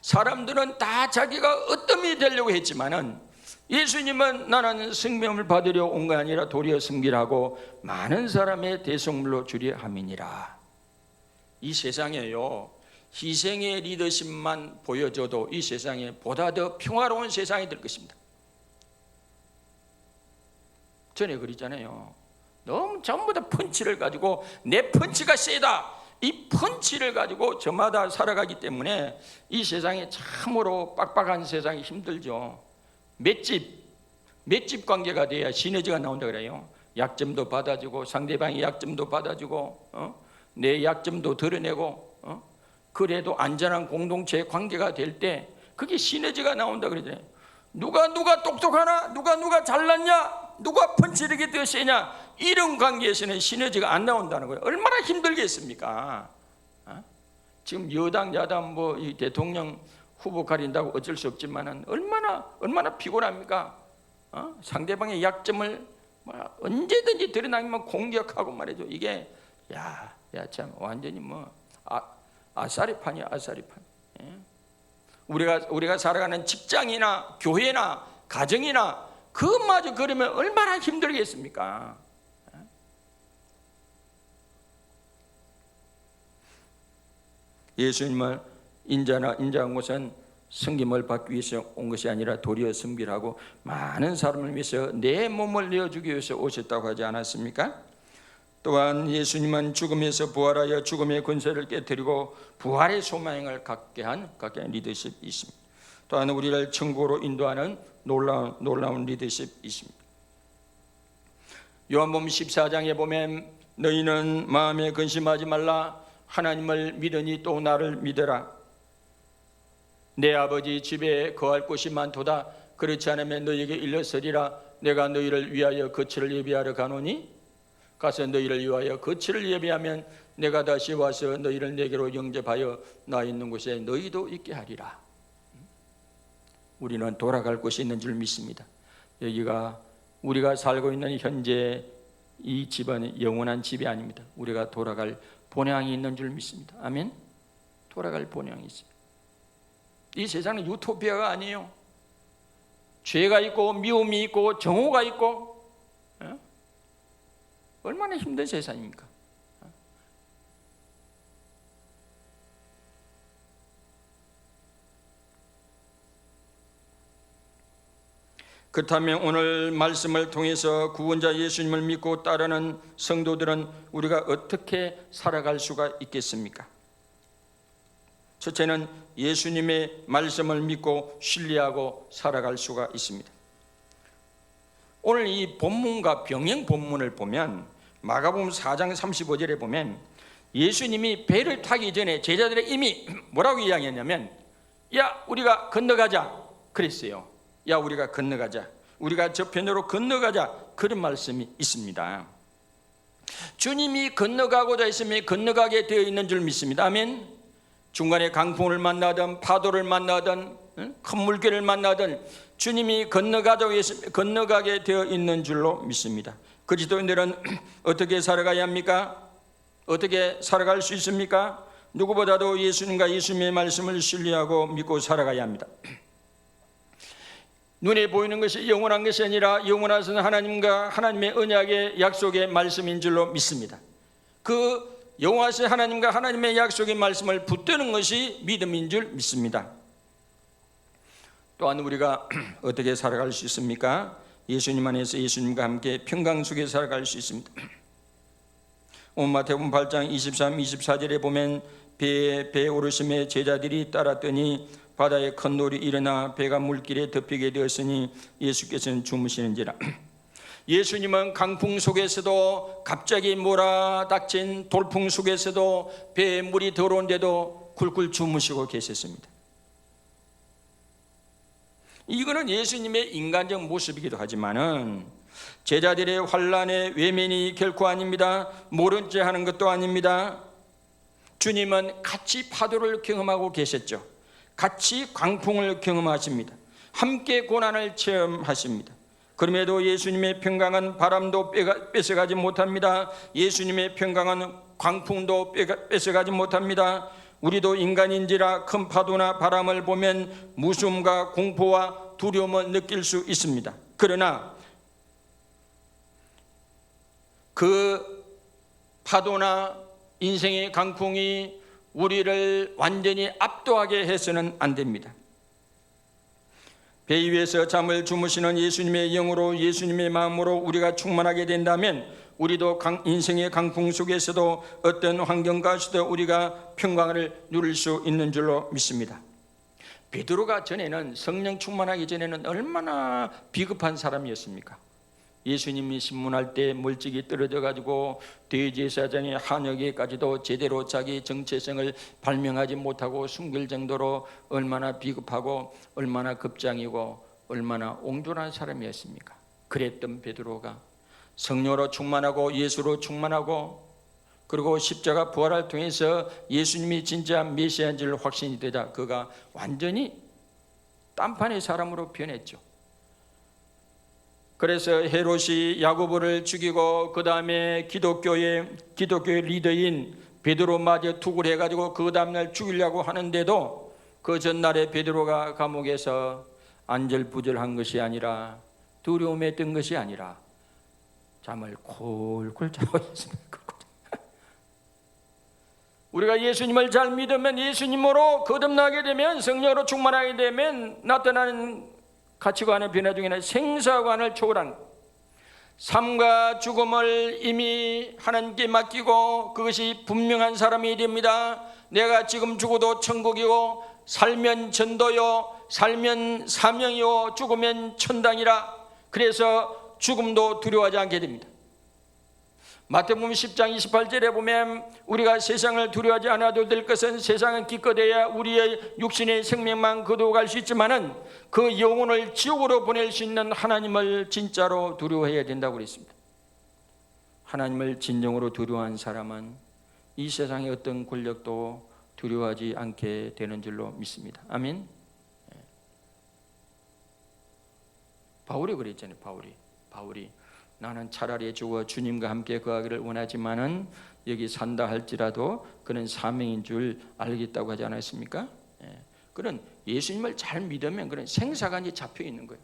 사람들은 다 자기가 어떠함이 되려고 했지만은 예수님은 나는 생명을 받으려 온 게 아니라 도리어 섬기라고 많은 사람의 대속물로 주려 함이니라. 이 세상에요, 희생의 리더십만 보여줘도 이 세상에 보다 더 평화로운 세상이 될 것입니다. 전에 그랬잖아요. 너무 전부 다 펀치를 가지고 내 펀치가 세다, 이 펀치를 가지고 저마다 살아가기 때문에 이 세상에 참으로 빡빡한 세상이 힘들죠. 맷집 관계가 돼야 시너지가 나온다 그래요. 약점도 받아주고 상대방의 약점도 받아주고 내 약점도 드러내고 그래도 안전한 공동체의 관계가 될 때 그게 시너지가 나온다 그러잖아요. 누가 똑똑하나, 누가 잘났냐, 누가 펀치력이 더 세냐, 이런 관계에서는 시너지가 안 나온다는 거예요. 얼마나 힘들겠습니까? 지금 여당 야당 이 대통령 후보 가린다고 어쩔 수 없지만은 얼마나 피곤합니까? 상대방의 약점을 언제든지 드러나면 공격하고 말이죠. 이게 참 완전히 아싸리판이야, 아싸리판. 예? 우리가 살아가는 직장이나 교회나 가정이나 그것마저 그러면 얼마나 힘들겠습니까? 예수님을 인자한 것은 섬김을 받기 위해서 온 것이 아니라 도리어 섬기라고 많은 사람을 위해서 내 몸을 내어주기 위해서 오셨다고 하지 않았습니까? 또한 예수님은 죽음에서 부활하여 죽음의 권세를 깨뜨리고 부활의 소망을 갖게 한 리더십이 있습니다. 또한 우리를 천국으로 인도하는 놀라운 리더십이 있습니다. 요한복음 14장에 보면 너희는 마음에 근심하지 말라. 하나님을 믿으니 또 나를 믿어라. 내 아버지 집에 거할 곳이 많도다. 그렇지 않으면 너희에게 일렀으리라. 내가 너희를 위하여 거처를 예비하러 가노니 가서 너희를 위하여 거처를 예비하면 내가 다시 와서 너희를 내게로 영접하여 나 있는 곳에 너희도 있게 하리라. 우리는 돌아갈 곳이 있는 줄 믿습니다. 여기가 우리가 살고 있는 현재 이 집은 영원한 집이 아닙니다. 우리가 돌아갈 본향이 있는 줄 믿습니다. 아멘. 돌아갈 본향이 있습니다. 이 세상은 유토피아가 아니에요. 죄가 있고 미움이 있고 정오가 있고 얼마나 힘든 세상입니까? 그렇다면 오늘 말씀을 통해서 구원자 예수님을 믿고 따르는 성도들은 우리가 어떻게 살아갈 수가 있겠습니까? 첫째는 예수님의 말씀을 믿고 신뢰하고 살아갈 수가 있습니다. 오늘 이 본문과 병행 본문을 보면 마가복음 4장 35절에 보면 예수님이 배를 타기 전에 제자들의 이미 뭐라고 이야기했냐면 야 우리가 건너가자 그랬어요. 야 우리가 건너가자, 우리가 저편으로 건너가자, 그런 말씀이 있습니다. 주님이 건너가고자 했으면 건너가게 되어 있는 줄 믿습니다. 아멘. 중간에 강풍을 만나든 파도를 만나든 큰 물결을 만나든 주님이 건너가게 되어 있는 줄로 믿습니다. 그리스도인들은 어떻게 살아가야 합니까? 어떻게 살아갈 수 있습니까? 누구보다도 예수님과 예수님의 말씀을 신뢰하고 믿고 살아가야 합니다. 눈에 보이는 것이 영원한 것이 아니라 영원하신 하나님과 하나님의 언약의 약속의 말씀인 줄로 믿습니다. 그 영원하신 하나님과 하나님의 약속의 말씀을 붙드는 것이 믿음인 줄 믿습니다. 또한 우리가 어떻게 살아갈 수 있습니까? 예수님 안에서 예수님과 함께 평강 속에 살아갈 수 있습니다. 오늘 마태복음 8장 23, 24절에 보면 배에 오르심에 제자들이 따랐더니 바다에 큰 놀이 일어나 배가 물길에 덮이게 되었으니 예수께서는 주무시는지라. 예수님은 강풍 속에서도 갑자기 몰아닥친 돌풍 속에서도 배에 물이 들어온데도 굴굴 주무시고 계셨습니다. 이거는 예수님의 인간적 모습이기도 하지만은 제자들의 환난의 외면이 결코 아닙니다. 모른 체 하는 것도 아닙니다. 주님은 같이 파도를 경험하고 계셨죠. 같이 광풍을 경험하십니다. 함께 고난을 체험하십니다. 그럼에도 예수님의 평강은 바람도 뺏어가지 못합니다. 예수님의 평강은 광풍도 뺏어가지 못합니다. 우리도 인간인지라 큰 파도나 바람을 보면 무서움과 공포와 두려움을 느낄 수 있습니다. 그러나 그 파도나 인생의 강풍이 우리를 완전히 압도하게 해서는 안 됩니다. 배 위에서 잠을 주무시는 예수님의 영으로 예수님의 마음으로 우리가 충만하게 된다면 우리도 인생의 강풍 속에서도 어떤 환경 가운데서도 우리가 평강을 누릴 수 있는 줄로 믿습니다. 베드로가 전에는 성령 충만하기 전에는 얼마나 비겁한 사람이었습니까? 예수님이 신문할 때 멀찍이 떨어져 가지고 대제사장의 한역에까지도 제대로 자기 정체성을 발명하지 못하고 숨길 정도로 얼마나 비겁하고 얼마나 급장이고 얼마나 옹졸한 사람이었습니까? 그랬던 베드로가 성령으로 충만하고 예수로 충만하고 그리고 십자가 부활을 통해서 예수님이 진짜 메시아인 줄 확신이 되자 그가 완전히 딴판의 사람으로 변했죠. 그래서 헤롯이 야고보를 죽이고 그 다음에 기독교의 리더인 베드로마저 투구를 해가지고 그 다음날 죽이려고 하는데도 그 전날에 베드로가 감옥에서 안절부절한 것이 아니라 두려움에 든 것이 아니라 잠을 콜콜 자고 있습니다. 우리가 예수님을 잘 믿으면 예수님으로 거듭나게 되면 성령으로 충만하게 되면 나타나는 가치관의 변화 중에는 생사관을 초월한 삶과 죽음을 이미 하나님께 맡기고 그것이 분명한 사람이 됩니다. 내가 지금 죽어도 천국이요, 살면 전도요, 살면 사명이요, 죽으면 천당이라. 그래서 죽음도 두려워하지 않게 됩니다. 마태복음 10장 28절에 보면 우리가 세상을 두려워하지 않아도 될 것은 세상은 기껏해야 우리의 육신의 생명만 거두어갈 수 있지만은 그 영혼을 지옥으로 보낼 수 있는 하나님을 진짜로 두려워해야 된다고 그랬습니다. 하나님을 진정으로 두려워한 사람은 이 세상의 어떤 권력도 두려워하지 않게 되는 줄로 믿습니다. 아멘. 바울이 그랬잖아요. 바울이 나는 차라리 죽어 주님과 함께 거하기를 원하지만은 여기 산다 할지라도 그는 사명인 줄 알겠다고 하지 않았습니까? 그런 예수님을 잘 믿으면 그런 생사관이 잡혀 있는 거예요.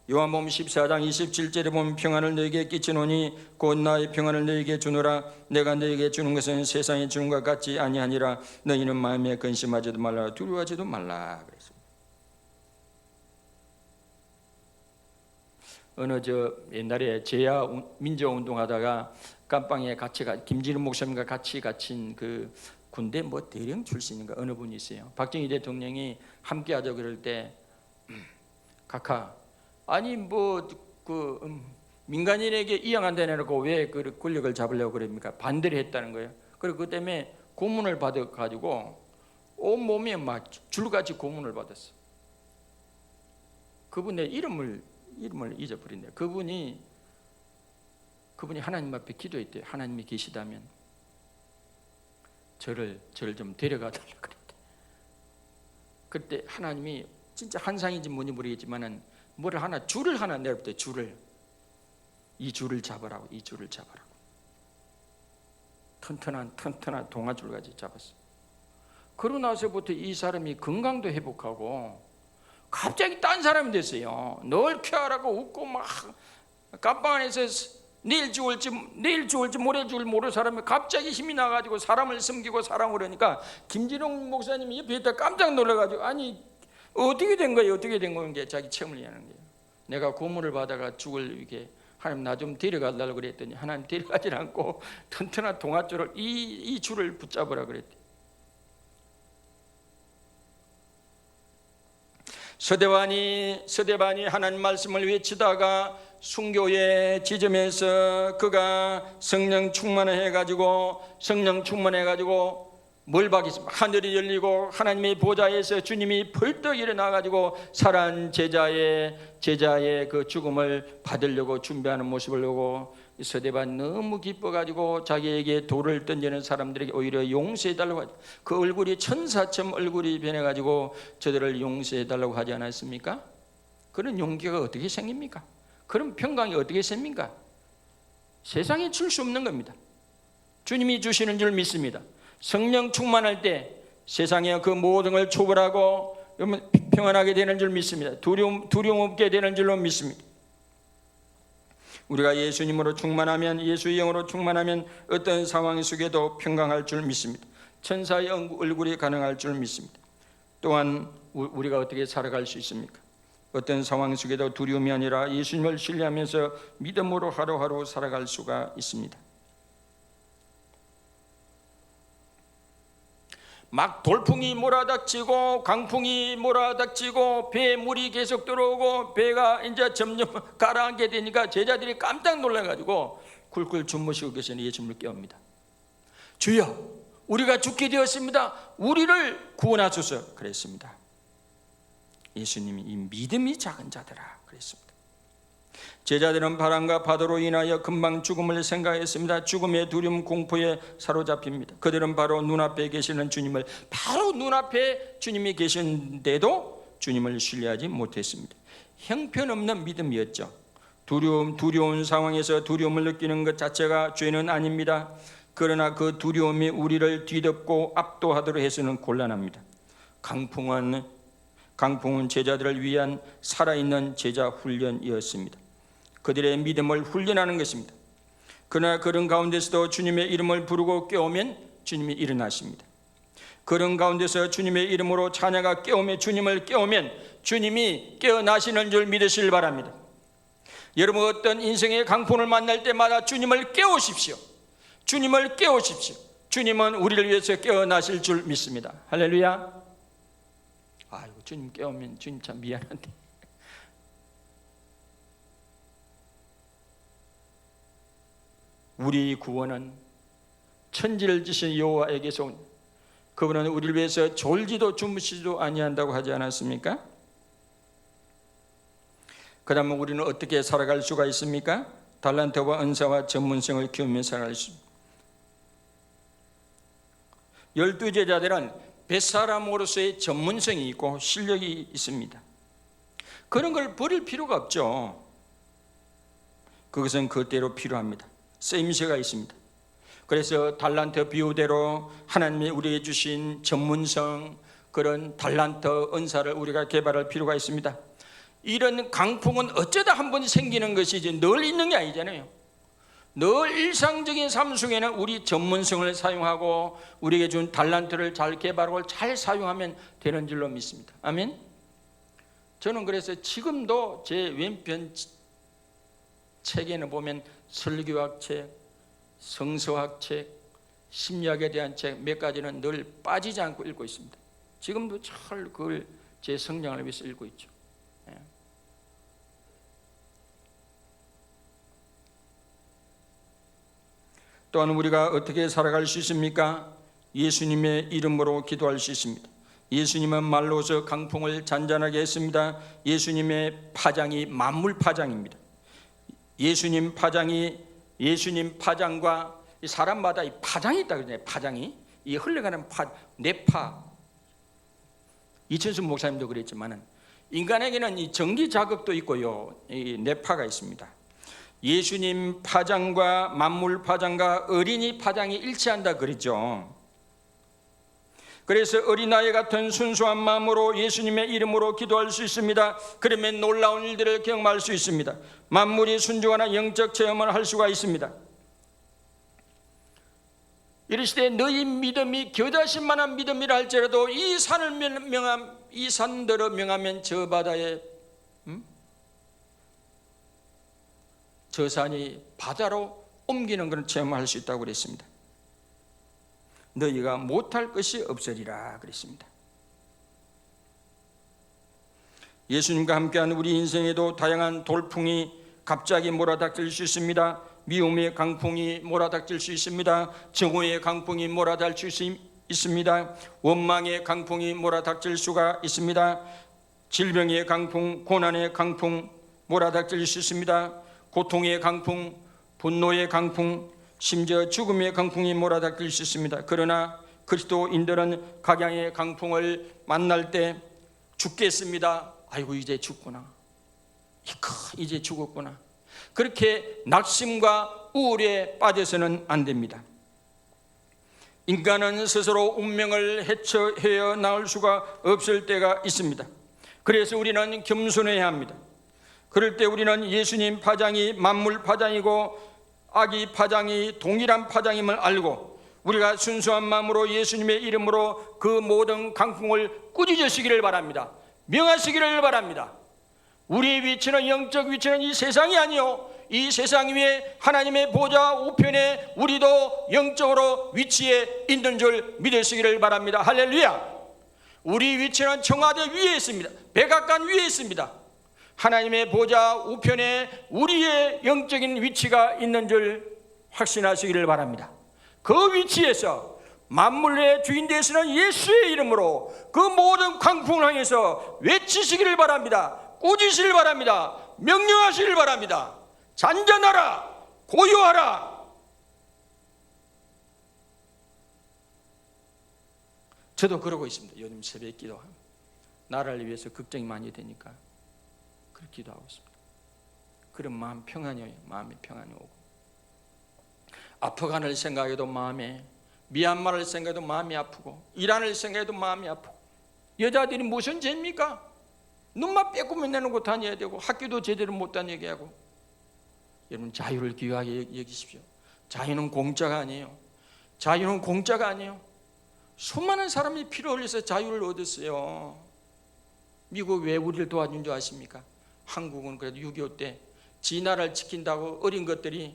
요한복음 14장 27절에 보면 평안을 너에게 끼치노니 곧 나의 평안을 너에게 주노라. 내가 너에게 주는 것은 세상이 주는 것 같지 아니하니라. 너희는 마음에 근심하지도 말라, 두려워하지도 말라. 그랬습니다. 어느 옛날에 제야 민주운동 하다가 깜빵에 같이 김진우 목사님과 같이 갇힌 그 군대 대령 출신인가 어느 분이 있어요. 박정희 대통령이 함께 하자 그럴 때 각하 아니 민간인에게 이양 안 되내놓고 왜 그 권력을 잡으려고 그럽니까? 반대를 했다는 거예요. 그리고 그 때문에 고문을 받아가지고 온 몸에 막 줄같이 고문을 받았어. 그분의 이름을 잊어버린대요. 그분이 하나님 앞에 기도했대요. 하나님이 계시다면 저를 좀 데려가 달라고 그랬대. 그때 하나님이 진짜 한상인지 뭔지 모르겠지만은 줄을 하나 내렸대. 이 줄을 잡으라고. 튼튼한 동아줄 가지고 잡았어. 그러고 나서부터 이 사람이 건강도 회복하고 갑자기 딴 사람이 됐어요. 늘 쾌활하고 웃고 막 깜빵 안에서 내일 죽을지 모레 죽을 모르는 사람이 갑자기 힘이 나가지고 사람을 섬기고 사랑을 하니까 김진홍 목사님이 옆에 있다 깜짝 놀라가지고 아니 어떻게 된 거예요? 게 자기 체험을 얘기하는 거예요. 내가 고문을 받아가 죽을 이게 하나님 나 좀 데려가달라고 그랬더니 하나님 데려가지 않고 튼튼한 동아줄을 이 줄을 붙잡으라 그랬대. 서대반이 하나님 말씀을 외치다가 순교의 지점에서 그가 성령 충만해가지고 뭘 받겠습니까? 하늘이 열리고 하나님의 보좌에서 주님이 벌떡 일어나가지고 살아난 제자의 그 죽음을 받으려고 준비하는 모습을 보고 서대반 너무 기뻐가지고 자기에게 돌을 던지는 사람들에게 오히려 용서해달라고 하죠. 그 얼굴이 천사처럼 얼굴이 변해가지고 저들을 용서해달라고 하지 않았습니까? 그런 용기가 어떻게 생깁니까? 그런 평강이 어떻게 생깁니까? 세상에 줄 수 없는 겁니다. 주님이 주시는 줄 믿습니다. 성령 충만할 때 세상의 그 모든 걸 초월하고 평안하게 되는 줄 믿습니다. 두려움 없게 되는 줄로 믿습니다. 우리가 예수님으로 충만하면, 예수의 영으로 충만하면 어떤 상황 속에도 평강할 줄 믿습니다. 천사의 얼굴이 가능할 줄 믿습니다. 또한 우리가 어떻게 살아갈 수 있습니까? 어떤 상황 속에도 두려움이 아니라 예수님을 신뢰하면서 믿음으로 하루하루 살아갈 수가 있습니다. 막 돌풍이 몰아닥치고 강풍이 몰아닥치고 배에 물이 계속 들어오고 배가 이제 점점 가라앉게 되니까 제자들이 깜짝 놀라가지고 굴굴 주무시고 계시는 예수님을 깨웁니다. 주여, 우리가 죽게 되었습니다. 우리를 구원하소서. 그랬습니다. 예수님이 이 믿음이 작은 자들아 그랬습니다. 제자들은 바람과 파도로 인하여 금방 죽음을 생각했습니다. 죽음의 두려움 공포에 사로잡힙니다. 그들은 바로 눈앞에 계시는 주님을, 바로 눈앞에 주님이 계신데도 주님을 신뢰하지 못했습니다. 형편없는 믿음이었죠. 두려운 상황에서 두려움을 느끼는 것 자체가 죄는 아닙니다. 그러나 그 두려움이 우리를 뒤덮고 압도하도록 해서는 곤란합니다. 강풍은 제자들을 위한 살아있는 제자 훈련이었습니다. 그들의 믿음을 훈련하는 것입니다. 그러나 그런 가운데서도 주님의 이름을 부르고 깨우면 주님이 일어나십니다. 그런 가운데서 주님의 이름으로 자녀가 깨우며 주님을 깨우면 주님이 깨어나시는 줄 믿으시길 바랍니다. 여러분, 어떤 인생의 강풍을 만날 때마다 주님을 깨우십시오. 주님을 깨우십시오. 주님은 우리를 위해서 깨어나실 줄 믿습니다. 할렐루야. 아이고, 주님 깨우면 주님 참 미안한데. 우리 구원은 천지를 지신 여호와에게서 온, 그분은 우리를 위해서 졸지도 주무시지도 아니한다고 하지 않았습니까? 그러면 우리는 어떻게 살아갈 수가 있습니까? 달란트와 은사와 전문성을 키우며 살아갈 수 있습니다. 12제자들은 뱃사람으로서의 전문성이 있고 실력이 있습니다. 그런 걸 버릴 필요가 없죠. 그것은 그때로 필요합니다. 쓰임새가 있습니다. 그래서 달란트 비유대로 하나님이 우리에게 주신 전문성, 그런 달란트 은사를 우리가 개발할 필요가 있습니다. 이런 강풍은 어쩌다 한 번 생기는 것이지 늘 있는 게 아니잖아요. 늘 일상적인 삶 속에는 우리 전문성을 사용하고 우리에게 준 달란트를 잘 개발하고 잘 사용하면 되는 줄로 믿습니다. 아멘. 저는 그래서 지금도 제 왼편 책에는 보면 설교학 책, 성서학 책, 심리학에 대한 책 몇 가지는 늘 빠지지 않고 읽고 있습니다. 지금도 잘 그걸 제 성장을 위해서 읽고 있죠. 또한 우리가 어떻게 살아갈 수 있습니까? 예수님의 이름으로 기도할 수 있습니다. 예수님은 말로서 강풍을 잔잔하게 했습니다. 예수님의 파장이 만물 파장입니다. 예수님 파장과 사람마다 이 파장이 있다 그러잖아요. 파장이 이 흘러가는 뇌파. 이천수 목사님도 그랬지만은 인간에게는 이 전기 자극도 있고요, 이 뇌파가 있습니다. 예수님 파장과 만물 파장과 어린이 파장이 일치한다 그랬죠. 그래서 어린아이 같은 순수한 마음으로 예수님의 이름으로 기도할 수 있습니다. 그러면 놀라운 일들을 경험할 수 있습니다. 만물이 순종하는 영적 체험을 할 수가 있습니다. 이르시되 너희 믿음이 겨자씨 만한 믿음이라 할지라도 이 산들을 명하면 저 바다에 저 산이 바다로 옮기는 그런 체험을 할 수 있다고 그랬습니다. 너희가 못할 것이 없으리라 그랬습니다. 예수님과 함께한 우리 인생에도 다양한 돌풍이 갑자기 몰아닥칠 수 있습니다. 미움의 강풍이 몰아닥칠 수 있습니다. 정오의 강풍이 몰아닥칠 수 있습니다. 원망의 강풍이 몰아닥칠 수가 있습니다. 질병의 강풍, 고난의 강풍 몰아닥칠 수 있습니다. 고통의 강풍, 분노의 강풍, 심지어 죽음의 강풍이 몰아닥칠 수 있습니다. 그러나 그리스도인들은 각양의 강풍을 만날 때 죽겠습니다. 아이고 이제 죽구나, 이제 죽었구나, 그렇게 낙심과 우울에 빠져서는 안 됩니다. 인간은 스스로 운명을 헤어나올 수가 없을 때가 있습니다. 그래서 우리는 겸손해야 합니다. 그럴 때 우리는 예수님 파장이 만물 파장이고 아기 파장이 동일한 파장임을 알고 우리가 순수한 마음으로 예수님의 이름으로 그 모든 강풍을 꾸짖으시기를 바랍니다. 명하시기를 바랍니다. 우리의 위치는, 영적 위치는 이 세상이 아니요, 이 세상 위에 하나님의 보좌 우편에 우리도 영적으로 위치에 있는 줄 믿으시기를 바랍니다. 할렐루야. 우리 위치는 청와대 위에 있습니다. 백악관 위에 있습니다. 하나님의 보좌 우편에 우리의 영적인 위치가 있는 줄 확신하시기를 바랍니다. 그 위치에서 만물의 주인 되시는 예수의 이름으로 그 모든 강풍을 향해서 외치시기를 바랍니다. 꾸짖으시기를 바랍니다. 명령하시기를 바랍니다. 잔잔하라, 고요하라. 저도 그러고 있습니다. 요즘 새벽 기도합니다. 나라를 위해서 걱정이 많이 되니까 그렇게 기도하고 있습니다. 그런 마음 평안이 오요. 마음이 평안이 오고, 아프간을 생각해도 마음에, 미얀마를 생각해도 마음이 아프고, 이란을 생각해도 마음이 아프고, 여자들이 무슨 죄입니까? 눈만 빼꼼히 내놓고 다녀야 되고 학교도 제대로 못 다니게 하고. 여러분, 자유를 귀하게 여기십시오. 자유는 공짜가 아니에요. 자유는 공짜가 아니에요. 수많은 사람이 피를 흘려서 자유를 얻었어요. 미국 왜 우리를 도와준 줄 아십니까? 한국은 그래도 6.25 때 지 나라를 지킨다고 어린 것들이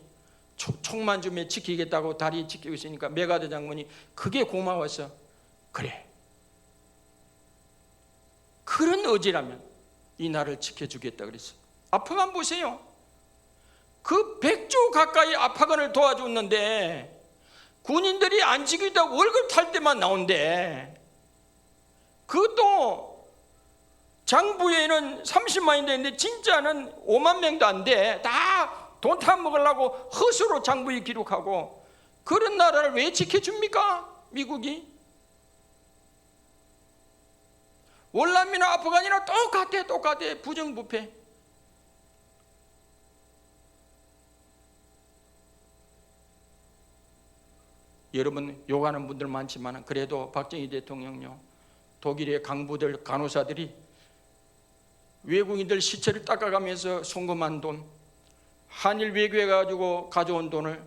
총만 주면 지키겠다고 다리 지키고 있으니까 메가드 장군이 그게 고마워서 그래, 그런 의지라면 이 나라를 지켜주겠다 그랬어요. 아프간 보세요. 그 100조 가까이 아파간을 도와줬는데 군인들이 안 지키다고 월급 탈 때만 나온대. 그것도 장부에는 30만이 되는데 진짜는 5만 명도 안 돼. 다 돈 타 먹으려고 허수로 장부에 기록하고. 그런 나라를 왜 지켜줍니까? 미국이. 월남이나 아프간이나 똑같아. 부정부패. 여러분 욕하는 분들 많지만 그래도 박정희 대통령요, 독일의 강부들 간호사들이 외국인들 시체를 닦아가면서 송금한 돈, 한일 외교해 가지고 가져온 돈을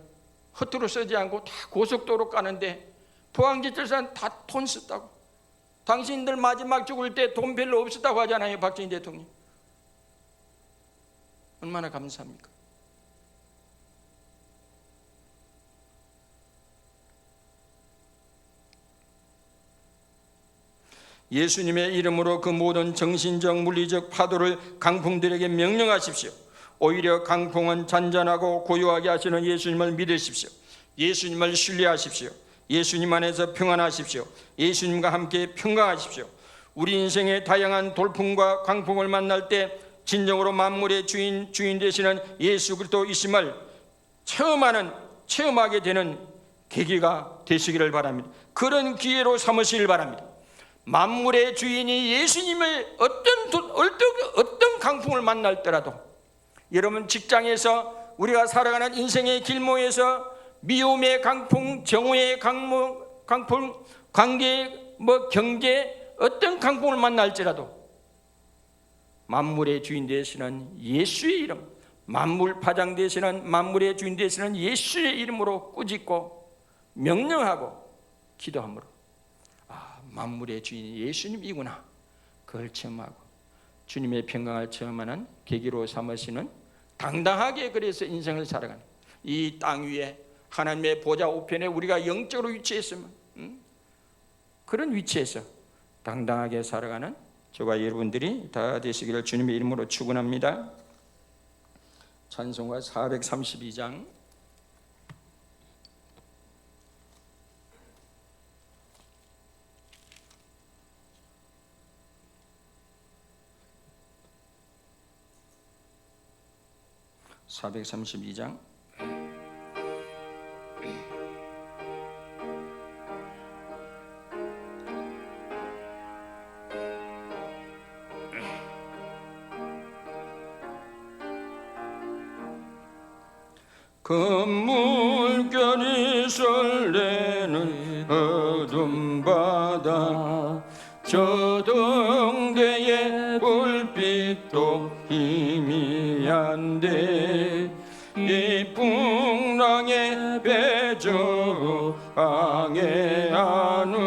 허투루 쓰지 않고 다 고속도로 까는데 포항제철산 다 돈 썼다고. 당신들 마지막 죽을 때 돈 별로 없었다고 하잖아요, 박정희 대통령. 얼마나 감사합니까? 예수님의 이름으로 그 모든 정신적 물리적 파도를 강풍들에게 명령하십시오. 오히려 강풍은 잔잔하고 고요하게 하시는 예수님을 믿으십시오. 예수님을 신뢰하십시오. 예수님 안에서 평안하십시오. 예수님과 함께 평강하십시오. 우리 인생의 다양한 돌풍과 강풍을 만날 때 진정으로 만물의 주인 되시는 예수 그리스도이심을 체험하게 되는 계기가 되시기를 바랍니다. 그런 기회로 삼으시길 바랍니다. 만물의 주인이 예수님을 어떤 강풍을 만날 때라도, 여러분 직장에서 우리가 살아가는 인생의 길목에서 미움의 강풍, 정오의 강풍, 관계, 경제 어떤 강풍을 만날지라도 만물의 주인 되시는 예수의 이름, 만물 파장 되시는 만물의 주인 되시는 예수의 이름으로 꾸짖고 명령하고 기도함으로 만물의 주인이 예수님이구나, 그걸 체험하고 주님의 평강을 체험하는 계기로 삼으시는, 당당하게 그래서 인생을 살아가는, 이 땅 위에 하나님의 보좌 우편에 우리가 영적으로 위치했으면 그런 위치에서 당당하게 살아가는 저와 여러분들이 다 되시기를 주님의 이름으로 축원합니다. 찬송가 432장 금물결이 설레는 어둠 바다, 저 등대의 불빛도 희미한데 이 풍랑에 배저 항해하는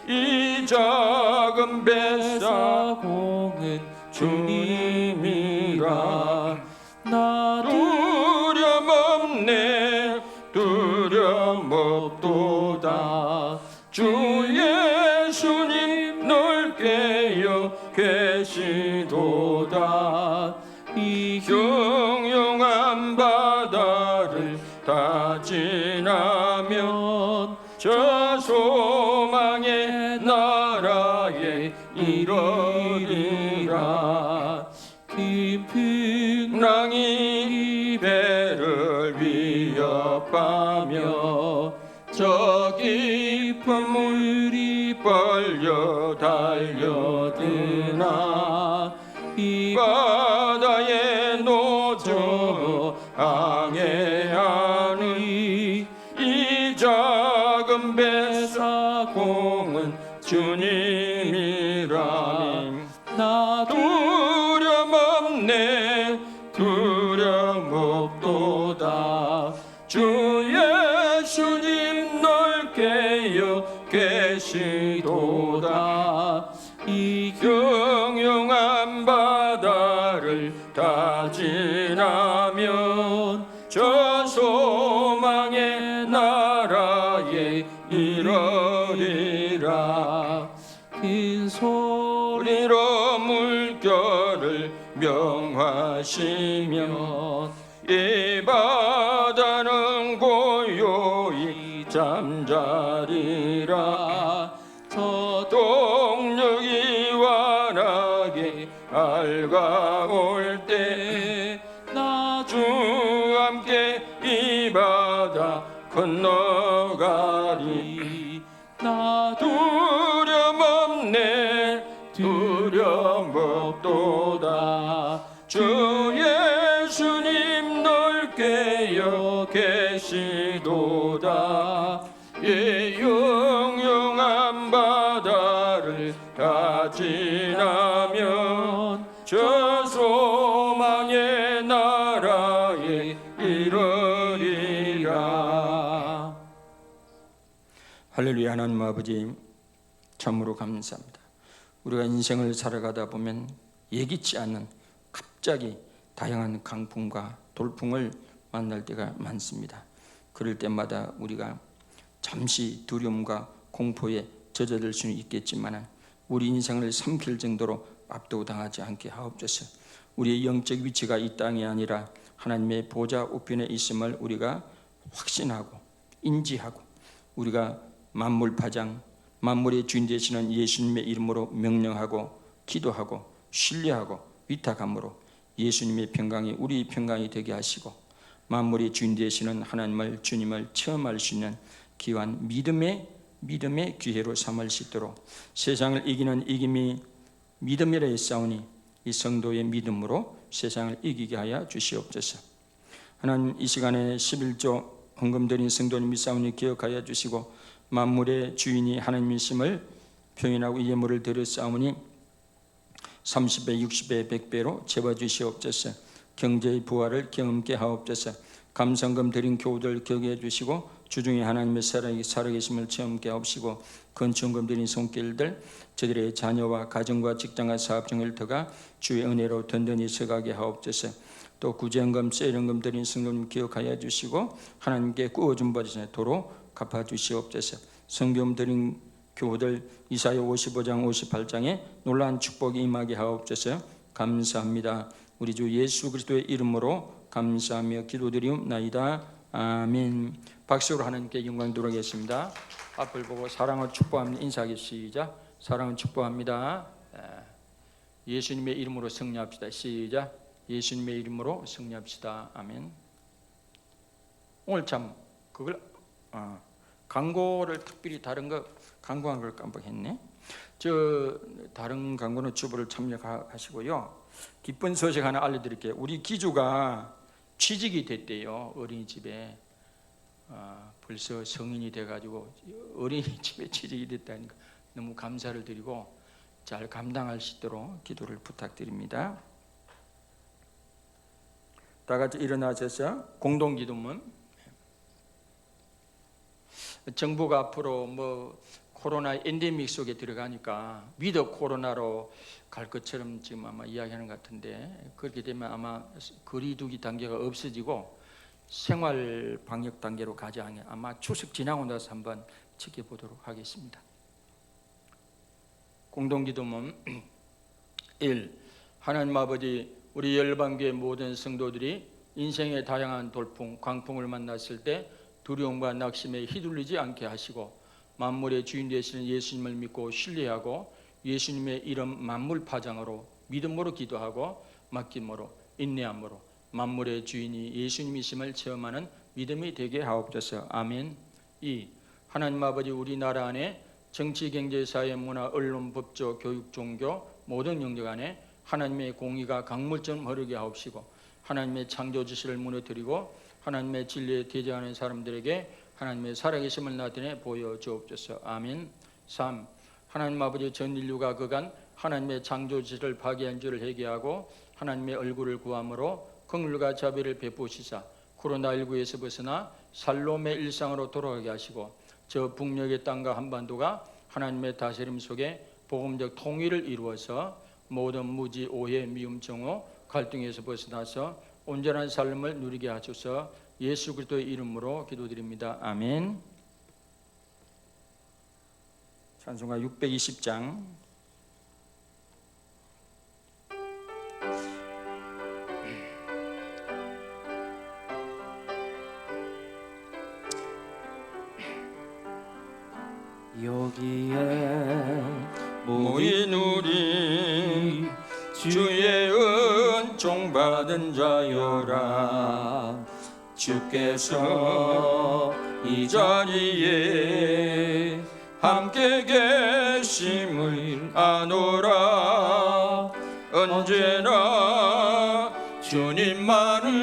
이 작은 뱃사공은 주님이라. 나 두려움없도다. 주 예수님 널 깨어 계시도다. 이 흉흉한 바다를 다 지나면 저 소망의 나라에 이르리라. 깊은 풍랑이 배를 위협하며 저 깊은 물이 벌려 달려드나 이 바다에 노저 항해하는 이 작은 뱃사공은 주님이라. 나 두려움없도다. 주 예수님 널 깨어 계시도다. 계시도다. 이 경영한 바다를 다 지나면 저 소망의 나라에 이르리라. 큰 소리 우리로 물결을 명하시며 이 바다는 고요히 잠자리라. 저 동력이 완하게 알가올 때 주 함께 이 바다 건너가리. 나 두려움 없네 두려움 없도다. 주 예수님 넓게여 계시도다. 이 영영한 바다를 다 지나면 저 소망의 나라에 이르리라. 할렐루야. 하나님 아버지, 참으로 감사합니다. 우리가 인생을 살아가다 보면 예기치 않은 갑자기 다양한 강풍과 돌풍을 만날 때가 많습니다. 그럴 때마다 우리가 잠시 두려움과 공포에 젖어들 수는 있겠지만 우리 인생을 삼킬 정도로 압도당하지 않게 하옵소서. 우리의 영적 위치가 이 땅이 아니라 하나님의 보좌 우편에 있음을 우리가 확신하고 인지하고 우리가 만물 파장, 만물의 주인 되시는 예수님의 이름으로 명령하고 기도하고 신뢰하고 위탁함으로 예수님의 평강이 우리 평강이 되게 하시고 만물의 주인 되시는 하나님을 주님을 체험할 수 있는 귀한 믿음의 기회로 삼을 수 있도록 세상을 이기는 이김이 믿음이라 했사오니 이 성도의 믿음으로 세상을 이기게 하여 주시옵소서. 하나님, 이 시간에 11조 헌금 드린 성도님 믿사오니 기억하여 주시고 만물의 주인이 하나님이심을 표현하고 예물을 드렸사오니 30배, 60배, 100배로 채워주시옵소서. 경제의 부활을 경험케 하옵소서. 감성금 드린 교우들 기억해 주시고 주중에 하나님의 살아계심을 체험케 하옵시고 건축금 드린 손길들 저들의 자녀와 가정과 직장과 사업 중을 더가 주의 은혜로 든든히 서가게 하옵소서. 또 구제연금, 세련금 드린 성도님 기억하여 주시고 하나님께 꾸어준 버릇에 도로 갚아주시옵소서. 성금 드린 교우들 이사야 55장 58장에 놀라운 축복이 임하게 하옵소서. 감사합니다. 우리 주 예수 그리스도의 이름으로 감사하며 기도드리옵나이다. 아멘. 박수로 하나님께 영광 돌아가겠습니다. 앞을 보고 사랑을 축복합니다. 인사하기 시작. 사랑을 축복합니다. 예수님의 이름으로 승리합시다. 시작. 예수님의 이름으로 승리합시다. 아멘. 오늘 참 그걸 광고를 특별히 다른 거 광고한 걸 깜빡했네. 저 다른 광고는 주부를 참여하시고요. 기쁜 소식 하나 알려드릴게요. 우리 기주가 취직이 됐대요. 어린이집에. 벌써 성인이 돼가지고 어린이집에 취직이 됐다니까 너무 감사를 드리고 잘 감당할 수 있도록 기도를 부탁드립니다. 다 같이 일어나셔서 공동기도문. 정부가 앞으로 코로나 엔데믹 속에 들어가니까 위드 코로나로 갈 것처럼 지금 아마 이야기하는 것 같은데 그렇게 되면 아마 거리두기 단계가 없어지고 생활 방역 단계로 가지 않게 아마 추석 지나고 나서 한번 지켜보도록 하겠습니다. 공동기도문 1. 하나님 아버지, 우리 열방교회 모든 성도들이 인생의 다양한 돌풍, 광풍을 만났을 때 두려움과 낙심에 휘둘리지 않게 하시고 만물의 주인 되시는 예수님을 믿고 신뢰하고 예수님의 이름 만물 파장으로 믿음으로 기도하고 맡김으로 인내함으로 만물의 주인이 예수님이심을 체험하는 믿음이 되게 하옵소서. 아멘. 2. 하나님 아버지, 우리나라 안에 정치, 경제, 사회, 문화, 언론, 법조, 교육, 종교 모든 영역 안에 하나님의 공의가 강물처럼 흐르게 하옵시고 하나님의 창조 지시를 무너뜨리고 하나님의 진리에 대적하는 사람들에게 하나님의 살아계심을 나타내 보여주옵소서. 아멘. 3. 하나님 아버지, 전 인류가 그간 하나님의 창조 지시를 파괴한 죄를 회개하고 하나님의 얼굴을 구함으로 긍휼과 자비를 베푸시사 코로나19에서 벗어나 살롬의 일상으로 돌아가게 하시고 저 북녘의 땅과 한반도가 하나님의 다스림 속에 복음적 통일을 이루어서 모든 무지, 오해, 미움, 정오, 갈등에서 벗어나서 온전한 삶을 누리게 하소서. 예수 그리스도의 이름으로 기도드립니다. 아멘. 찬송가 620장. 여기에 모인 우리 주의 은총 받은 자여라. 주께서 이 자리에 함께 계심을 아노라. 언제나 주님만을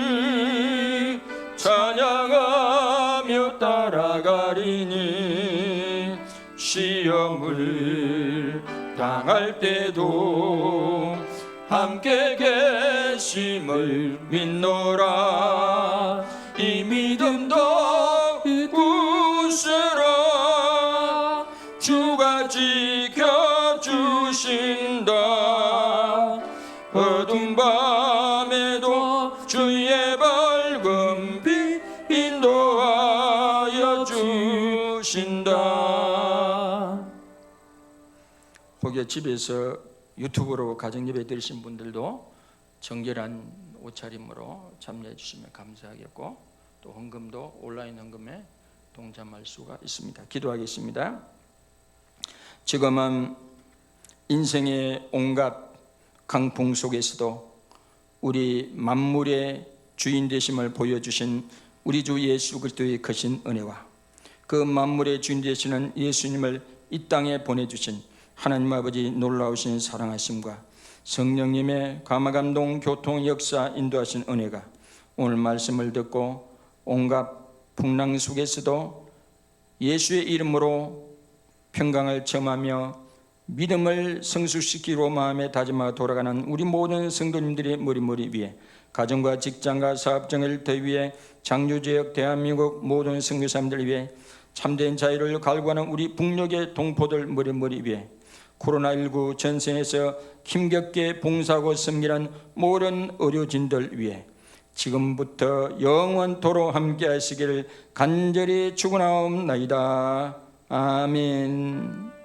찬양하며 따라가리니 시험을 당할 때도 함께 계심을 믿노라. 이 믿음도 굳세라. 주가 지켜주신다. 어두운 밤에도 주의 밝은 빛 인도하여 주신다. 혹여 집에서 유튜브로 가정예배 드리신 분들도 정결한 옷차림으로 참여해 주시면 감사하겠고, 또 헌금도 온라인 헌금에 동참할 수가 있습니다. 기도하겠습니다. 지금은 인생의 온갖 강풍 속에서도 우리 만물의 주인 되심을 보여주신 우리 주 예수 그리스도의 크신 은혜와 그 만물의 주인 되시는 예수님을 이 땅에 보내주신 하나님 아버지 놀라우신 사랑하심과 성령님의 감화감동 교통 역사 인도하신 은혜가 오늘 말씀을 듣고 온갖 풍랑 속에서도 예수의 이름으로 평강을 체험하며 믿음을 성숙시키고 마음에 다짐하고 돌아가는 우리 모든 성도님들의 머리 위에, 가정과 직장과 사업장을 대위에, 장유지역 대한민국 모든 선교사님들 위해, 참된 자유를 갈구하는 우리 북녘의 동포들 머리 위에, 코로나19 전생에서 힘겹게 봉사하고 섬기는 모든 의료진들 위해 지금부터 영원토록 함께 하시기를 간절히 축원하옵나이다. 아멘.